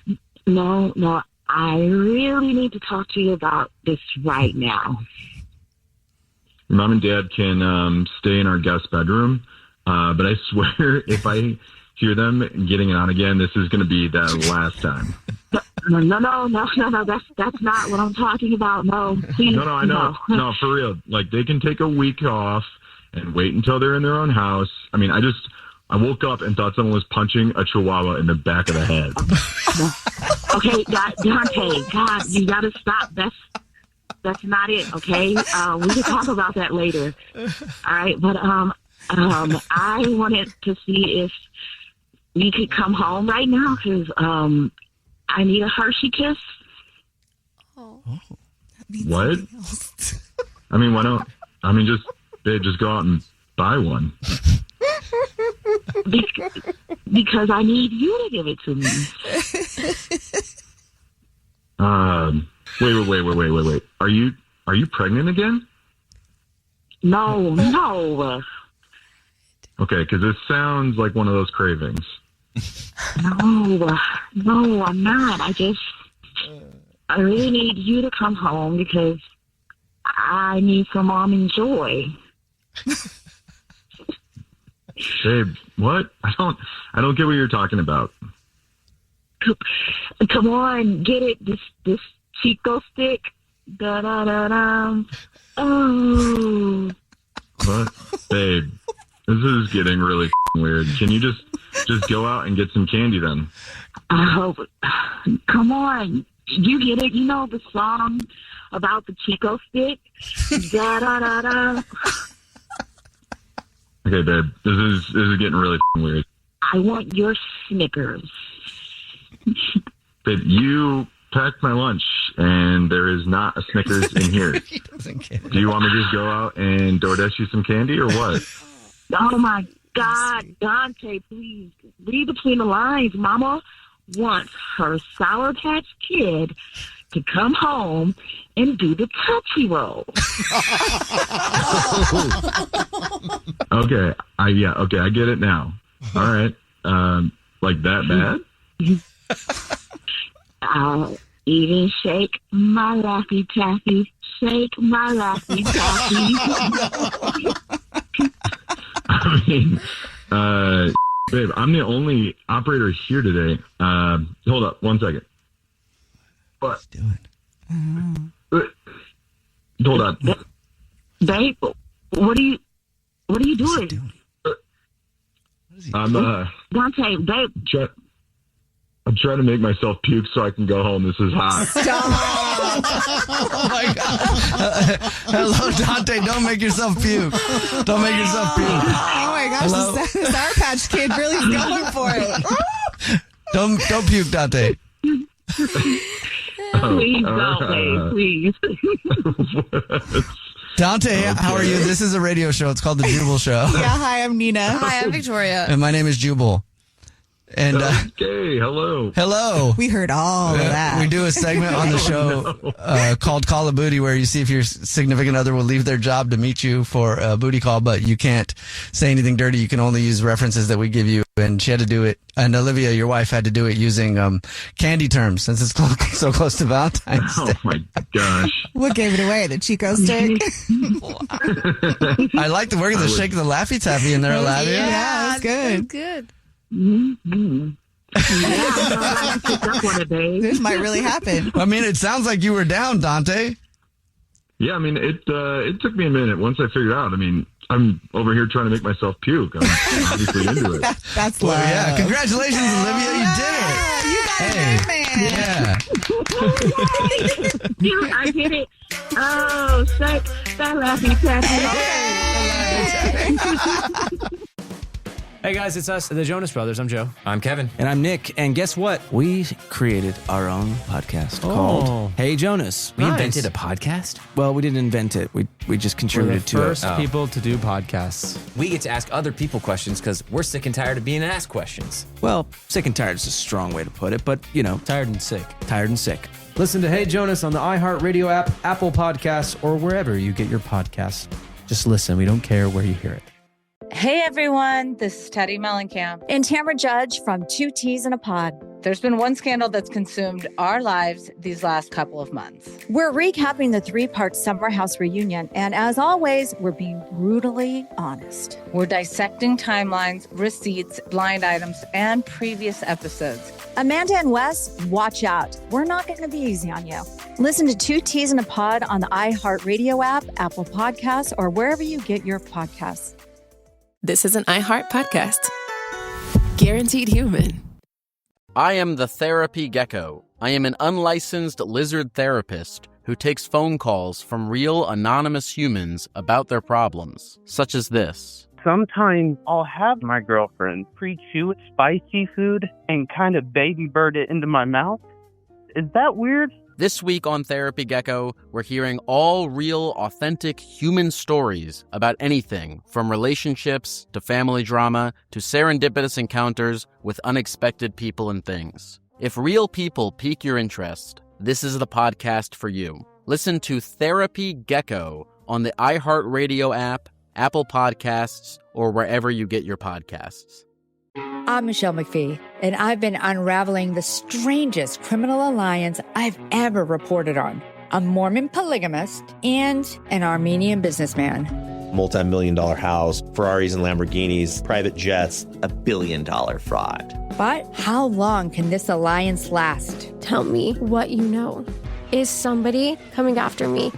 babe? No, I really need to talk to you about this right now. Your mom and dad can stay in our guest bedroom, but I swear if I hear them getting it on again, this is going to be the last time. No, that's not what I'm talking about. No, please. No, I know. No, for real. Like, they can take a week off and wait until they're in their own house. I mean, I woke up and thought someone was punching a chihuahua in the back of the head. Okay, Dante, God, you gotta stop. That's not it, okay? We can talk about that later. All right, but I wanted to see if we could come home right now because I need a Hershey kiss. Oh. What? I mean, why don't? I mean, just go out and buy one. Because I need you to give it to me. Wait. Are you pregnant again? No. Okay, because this sounds like one of those cravings. No, I'm not. I really need you to come home because I need some almond joy. Babe, what? I don't get what you're talking about. Come on, get it. This Chico stick. Da da da da. Oh. What? Babe, this is getting really weird. Can you just go out and get some candy then? Come on. You get it. You know the song about the Chico stick? Da da da da. Okay, babe, this is getting really weird. I want your Snickers. Babe, you packed my lunch, and there is not a Snickers in here. Do you want me to just go out and DoorDash you some candy, or what? Oh, my God. Dante, please. Read between the lines. Mama wants her Sour Patch Kid to come home and do the Tootsie Roll. Okay, I get it now. All right, like that bad? I'll even shake my Laffy Taffy, shake my Laffy Taffy. I mean, babe, I'm the only operator here today. Hold up, 1 second. What? Hold on. Babe, what are you doing? I'm Dante, babe. I'm trying to make myself puke so I can go home. This is hot. Stop! Oh my God! Hello, Dante. Don't make yourself puke. Don't make yourself puke. Oh my gosh, the Sour Patch Kid really is going for it. Don't puke, Dante. Please don't, babe. Please. Dante, how are you? This is a radio show. It's called The Jubal Show. Yeah, hi, I'm Nina. Hi, I'm Victoria. And my name is Jubal. And okay, hello. Hello. We heard all of that. We do a segment on the show called Call a Booty, where you see if your significant other will leave their job to meet you for a booty call, but you can't say anything dirty. You can only use references that we give you. And she had to do it. And Olivia, your wife, had to do it using candy terms since it's so close to Valentine's Day. Oh my gosh. What gave it away? The Chico stick? I like the work of the shake of the Laffy Taffy in there, Olivia. Yeah, that's good. Good. Mm-hmm. This might really happen. I mean, it sounds like you were down, Dante. Yeah, I mean, it took me a minute once I figured out. I mean, I'm over here trying to make myself puke. I'm obviously into it. That's love. Well, yeah. Congratulations, Olivia. You did it. You got it, man. Yeah. I did it. Oh, shake that Laffy Taffy. Hey guys, it's us, the Jonas Brothers. I'm Joe. I'm Kevin. And I'm Nick. And guess what? We created our own podcast called Hey Jonas. We invented a podcast? Well, we didn't invent it. We just contributed to it. We're the first people to do podcasts. We get to ask other people questions because we're sick and tired of being asked questions. Well, sick and tired is a strong way to put it, but, you know. Tired and sick. Tired and sick. Listen to Hey Jonas on the iHeartRadio app, Apple Podcasts, or wherever you get your podcasts. Just listen. We don't care where you hear it. Hey everyone, this is Teddy Mellencamp and Tamara Judge from Two Teas in a Pod. There's been one scandal that's consumed our lives these last couple of months. We're recapping the 3-part Summer House reunion, and as always, we're being brutally honest. We're dissecting timelines, receipts, blind items, and previous episodes. Amanda and Wes, watch out. We're not going to be easy on you. Listen to Two Teas in a Pod on the iHeartRadio app, Apple Podcasts, or wherever you get your podcasts. This is an iHeart podcast. Guaranteed human. I am the Therapy Gecko. I am an unlicensed lizard therapist who takes phone calls from real anonymous humans about their problems, such as this. Sometimes I'll have my girlfriend pre-chew spicy food and kind of baby bird it into my mouth. Is that weird? This week on Therapy Gecko, we're hearing all real, authentic human stories about anything from relationships to family drama to serendipitous encounters with unexpected people and things. If real people pique your interest, this is the podcast for you. Listen to Therapy Gecko on the iHeartRadio app, Apple Podcasts, or wherever you get your podcasts. I'm Michelle McPhee, and I've been unraveling the strangest criminal alliance I've ever reported on. A Mormon polygamist and an Armenian businessman. multi-million-dollar house, Ferraris and Lamborghinis, private jets, $1 billion fraud. But how long can this alliance last? Tell me what you know. Is somebody coming after me?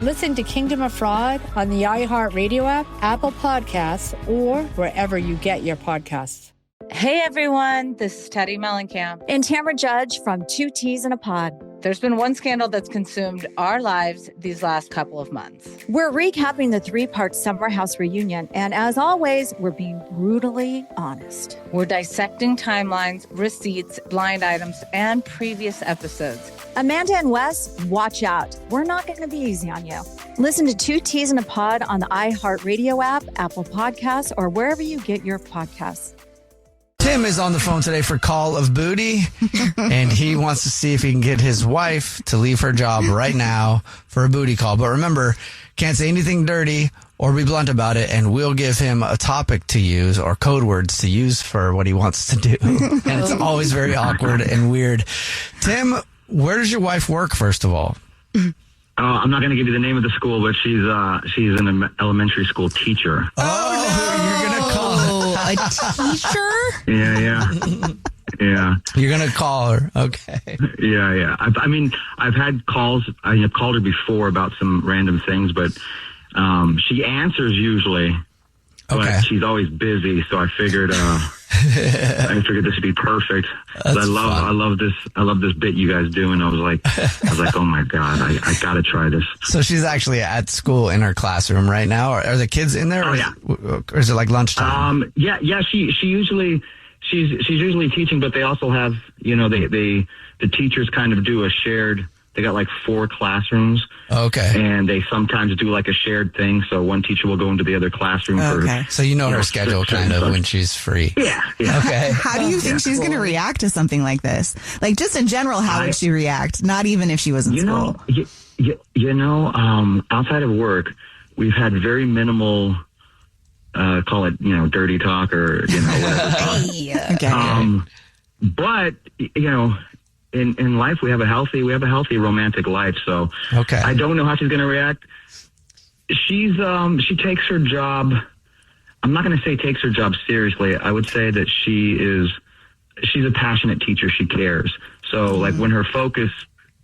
Listen to Kingdom of Fraud on the iHeartRadio app, Apple Podcasts, or wherever you get your podcasts. Hey everyone, this is Teddy Mellencamp and Tamara Judge from Two Teas in a Pod. There's been one scandal that's consumed our lives these last couple of months. We're recapping the 3-part Summer House reunion, and as always, we're being brutally honest. We're dissecting timelines, receipts, blind items, and previous episodes. Amanda and Wes, watch out. We're not going to be easy on you. Listen to Two Teas in a Pod on the iHeartRadio app, Apple Podcasts, or wherever you get your podcasts. Tim is on the phone today for Call of Booty, and he wants to see if he can get his wife to leave her job right now for a booty call. But remember, can't say anything dirty or be blunt about it, and we'll give him a topic to use or code words to use for what he wants to do. And it's always very awkward and weird. Tim, where does your wife work, first of all? I'm not going to give you the name of the school, but she's an elementary school teacher. You're going to call a teacher? Yeah. You're going to call her. Okay. Yeah. I've had calls. I've called her before about some random things, but she answers usually. Okay. But she's always busy, so I figured this would be perfect. I love this bit you guys do, and I was like, oh my God, I gotta try this. So she's actually at school in her classroom right now. Are the kids in there? Or is it like lunchtime? Yeah. She's usually teaching, but they also have, the teachers kind of do a shared. They got like 4 classrooms. Okay. And they sometimes do like a shared thing. So one teacher will go into the other classroom. So her schedule kind of when she's free. Yeah. Okay. How do you think she's going to react to something like this? Like, just in general, how would she react? Not even if she was in school. Outside of work, we've had very minimal, call it, dirty talk or, whatever talk. Okay. But, in life, we have a healthy romantic life. So okay. I don't know how she's going to react. She takes her job. I'm not going to say takes her job seriously. I would say that she's a passionate teacher. She cares. So like when her focus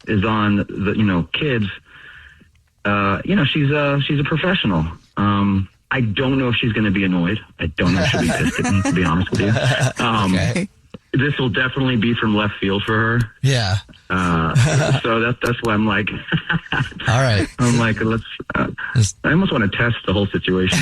is on the, kids, she's a professional. I don't know if she's going to be annoyed. I don't know if she'll be pissed at me, to be honest with you. Okay. This will definitely be from left field for her. Yeah. So that's why I'm like, all right. I'm like, I almost want to test the whole situation.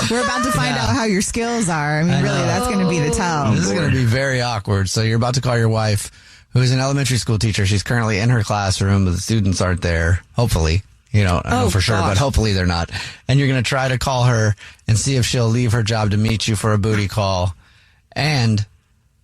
We're about to find out how your skills are. I mean, really, that's going to be the tell. This is going to be very awkward. So you're about to call your wife, who is an elementary school teacher. She's currently in her classroom, but the students aren't there. Hopefully. I don't know for sure, but hopefully they're not. And you're going to try to call her and see if she'll leave her job to meet you for a booty call. And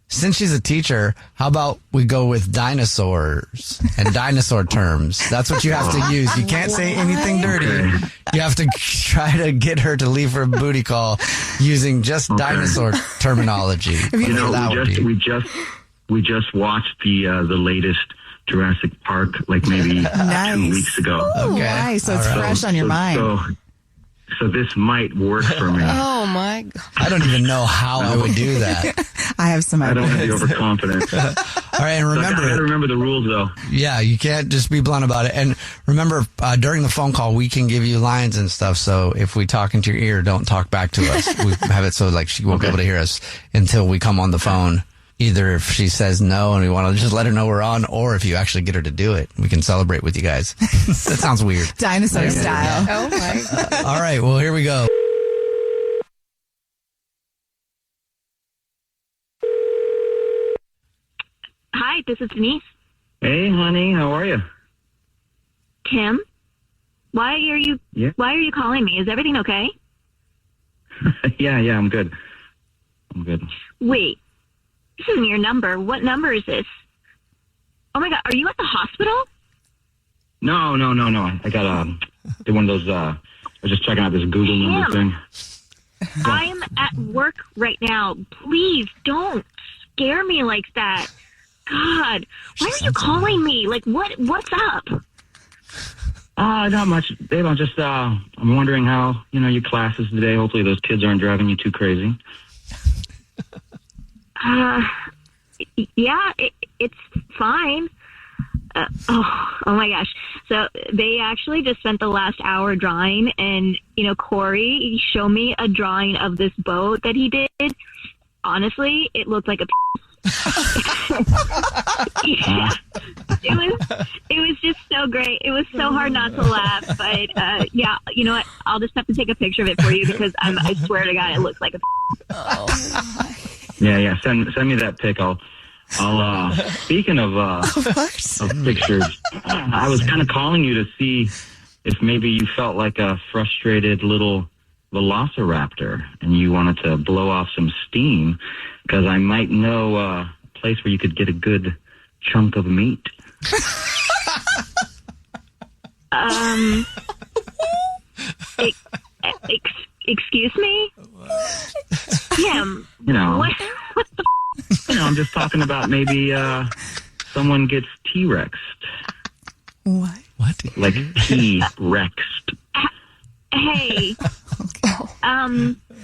since she's a teacher, how about we go with dinosaurs and dinosaur terms? That's what you have to use. You can't say anything dirty. You have to try to get her to leave for a booty call using just dinosaur terminology. We just watched the latest Jurassic Park, like maybe 2 weeks ago. Okay. Nice. So it's fresh on your mind. So this might work for me. Oh my God. I don't even know how I would do that. I have some ideas. I don't want to be overconfident. All right, and remember, I got to remember the rules though. Yeah, you can't just be blunt about it. And remember, during the phone call, we can give you lines and stuff. So if we talk into your ear, don't talk back to us. We have it so like she won't be able to hear us until we come on the phone. Either if she says no and we want to just let her know we're on, or if you actually get her to do it, we can celebrate with you guys. That sounds weird. Dinosaur style. Oh my God. All right, well, here we go. Hi, this is Denise. Hey, honey, how are you? Tim, why are you calling me? Is everything okay? Yeah, I'm good. Wait, this isn't your number. What number is this? Oh my God, are you at the hospital? No. I got one of those. I was just checking out this Google number thing. I'm at work right now. Please don't scare me like that. God, why are you calling me? Like, what's up? Not much, Babe. I'm just, I'm wondering how, your classes today. Hopefully those kids aren't driving you too crazy. Yeah, it's fine. Oh my gosh. So they actually just spent the last hour drawing, and, Corey showed me a drawing of this boat that he did. Honestly, it looked like a yeah. It was just so great. It was so hard not to laugh, but yeah, you know what? I'll just have to take a picture of it for you because I swear to God, it looks like a Yeah. Send me that pic. I'll speaking of pictures, I was kind of calling you to see if maybe you felt like a frustrated little velociraptor and you wanted to blow off some steam, because I might know a place where you could get a good chunk of meat. Excuse me? Tim, what the I'm just talking about maybe someone gets T-Rexed. What? Like T-Rexed. Hey.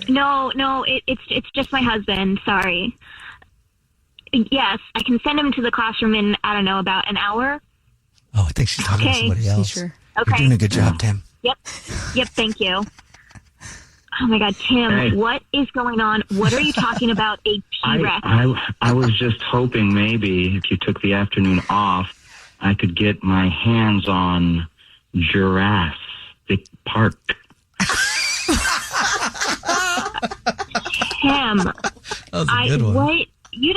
No, it's just my husband. Sorry. Yes, I can send him to the classroom in, I don't know, about an hour. Oh, I think she's talking to somebody else. Sure. Okay. You're doing a good job, Tim. Yep, thank you. Oh my God, Tim, Hey. What is going on? What are you talking about? A T-Rex? I was just hoping maybe if you took the afternoon off, I could get my hands on Jurassic Park. Tim, That was a good one. what? You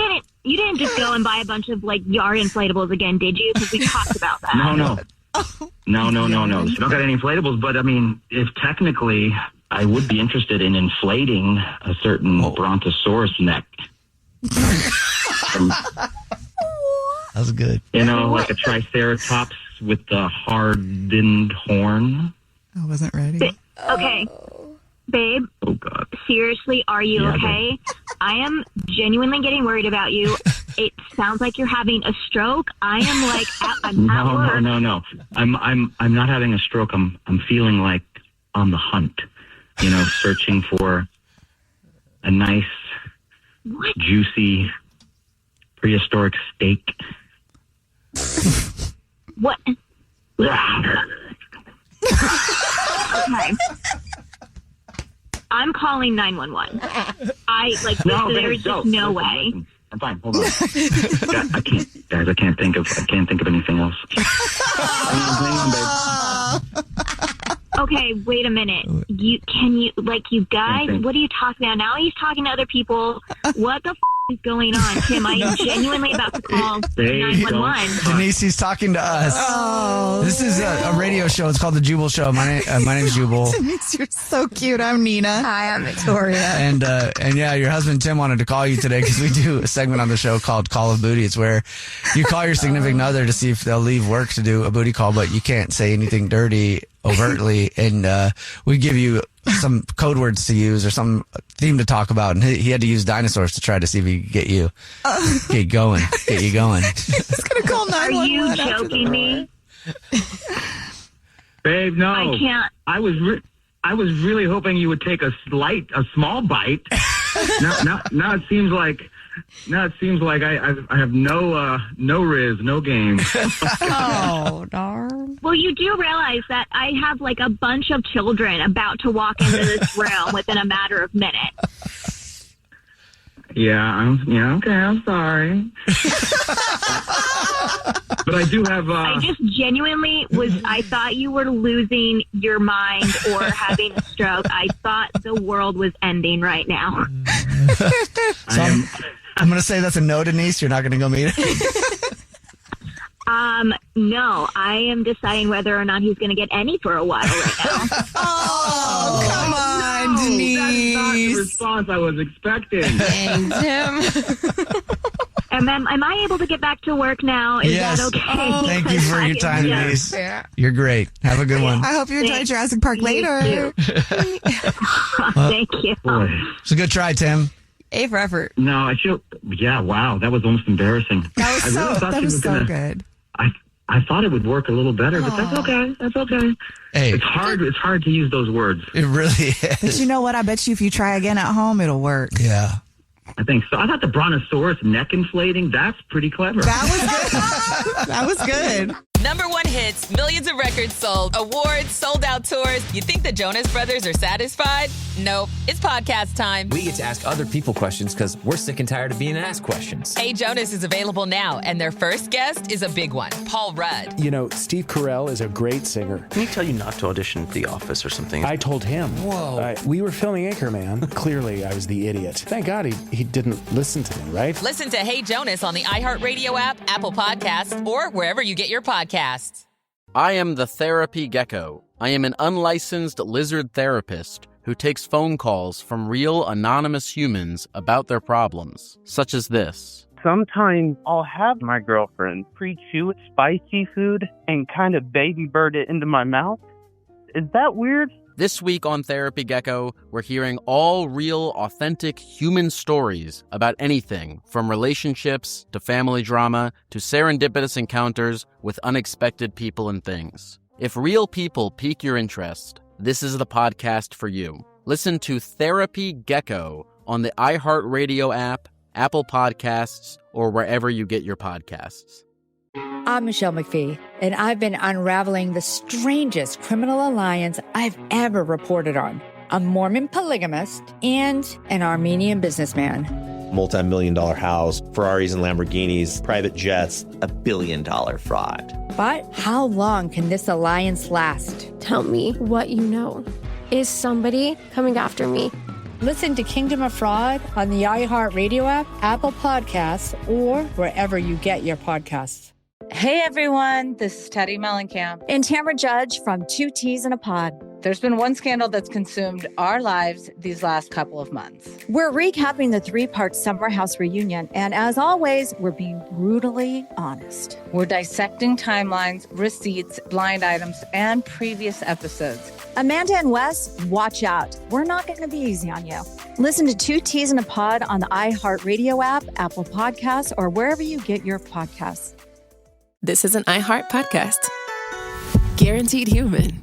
didn't just go and buy a bunch of yard inflatables again, did you? Because we talked about that. No. So I don't got any inflatables, but I mean, if technically I would be interested in inflating a certain brontosaurus neck. That was good. Like a triceratops with the hardened horn. I wasn't ready. Okay. Babe, oh God. Seriously, are you okay? I am genuinely getting worried about you. It sounds like you're having a stroke. I am I'm at work. No. I'm not having a stroke. I'm feeling like on the hunt. Searching for a nice, juicy, prehistoric steak. What? Okay. I'm calling 911. There's just no way. Listen. I'm fine. Hold on. I can't, guys. I can't think of anything else. Hang on, babe. Okay, wait a minute. You guys, what are you talking about? Now he's talking to other people. What the is going on, Tim? I am genuinely about to call 911. Denise, he's talking to us. Oh. This is a radio show. It's called The Jubal Show. My name's Jubal. Denise, you're so cute. I'm Nina. Hi, I'm Victoria. And yeah, your husband Tim wanted to call you today because we do a segment on the show called Call of Booty. It's where you call your significant other to see if they'll leave work to do a booty call, but you can't say anything dirty overtly, and we give you some code words to use or some theme to talk about, and he had to use dinosaurs to try to see if he could get you going. He's gonna call 911. Are you joking me? Babe, no. I can't. I was really hoping you would take a small bite. Now it seems like I have no riz, no game. Oh, darn. Well, you do realize that I have a bunch of children about to walk into this room within a matter of minutes. Yeah, okay, I'm sorry. But I do have... I just genuinely I thought you were losing your mind or having a stroke. I thought the world was ending right now. I'm going to say that's a no, Denise. You're not going to go meet him? No. I am deciding whether or not he's going to get any for a while right now. Oh, come on, Denise. That's not the response I was expecting. Thanks, Tim. And then, am I able to get back to work now? Is Yes. that okay? Thank you for your time, Denise. You're great. Have a good one. I hope you enjoy Jurassic Park later. Thank you. Boy. It's a good try, Tim. A for effort. No, I feel... Yeah, wow, that was almost embarrassing. That was so good. I thought it would work a little better, but that's okay. That's okay. Hey, it's hard to use those words. It really is. But you know what? I bet you if you try again at home, it'll work. Yeah. I think so. I thought the brontosaurus neck inflating, that's pretty clever. That was good. Number one hits, millions of records sold, awards, sold out tours. You think the Jonas Brothers are satisfied? Nope. It's podcast time. We get to ask other people questions because we're sick and tired of being asked questions. Hey Jonas is available now, and their first guest is a big one, Paul Rudd. You know, Steve Carell is a great singer. Can he tell you not to audition for The Office or something? I told him. Whoa. We were filming Anchorman. Clearly, I was the idiot. Thank God he didn't listen to me, right? Listen to Hey Jonas on the iHeartRadio app, Apple Podcasts, or wherever you get your podcasts. I am the therapy gecko. I am an unlicensed lizard therapist who takes phone calls from real anonymous humans about their problems, such as this. Sometimes I'll have my girlfriend pre-chew spicy food and kind of baby bird it into my mouth. Is that weird? This week on Therapy Gecko, we're hearing all real, authentic human stories about anything from relationships to family drama to serendipitous encounters with unexpected people and things. If real people pique your interest, this is the podcast for you. Listen to Therapy Gecko on the iHeartRadio app, Apple Podcasts, or wherever you get your podcasts. I'm Michelle McPhee, and I've been unraveling the strangest criminal alliance I've ever reported on. A Mormon polygamist and an Armenian businessman. Multi-million-dollar house, Ferraris and Lamborghinis, private jets, $1 billion fraud. But how long can this alliance last? Tell me what you know. Is somebody coming after me? Listen to Kingdom of Fraud on the iHeartRadio app, Apple Podcasts, or wherever you get your podcasts. Hey everyone, this is Teddy Mellencamp and Tamara Judge from Two Teas in a Pod. There's been one scandal that's consumed our lives these last couple of months. We're recapping the 3-part Summer House reunion, and as always, we're being brutally honest. We're dissecting timelines, receipts, blind items, and previous episodes. Amanda and Wes, watch out. We're not going to be easy on you. Listen to Two Teas in a Pod on the iHeartRadio app, Apple Podcasts, or wherever you get your podcasts. This is an iHeart podcast. Guaranteed human.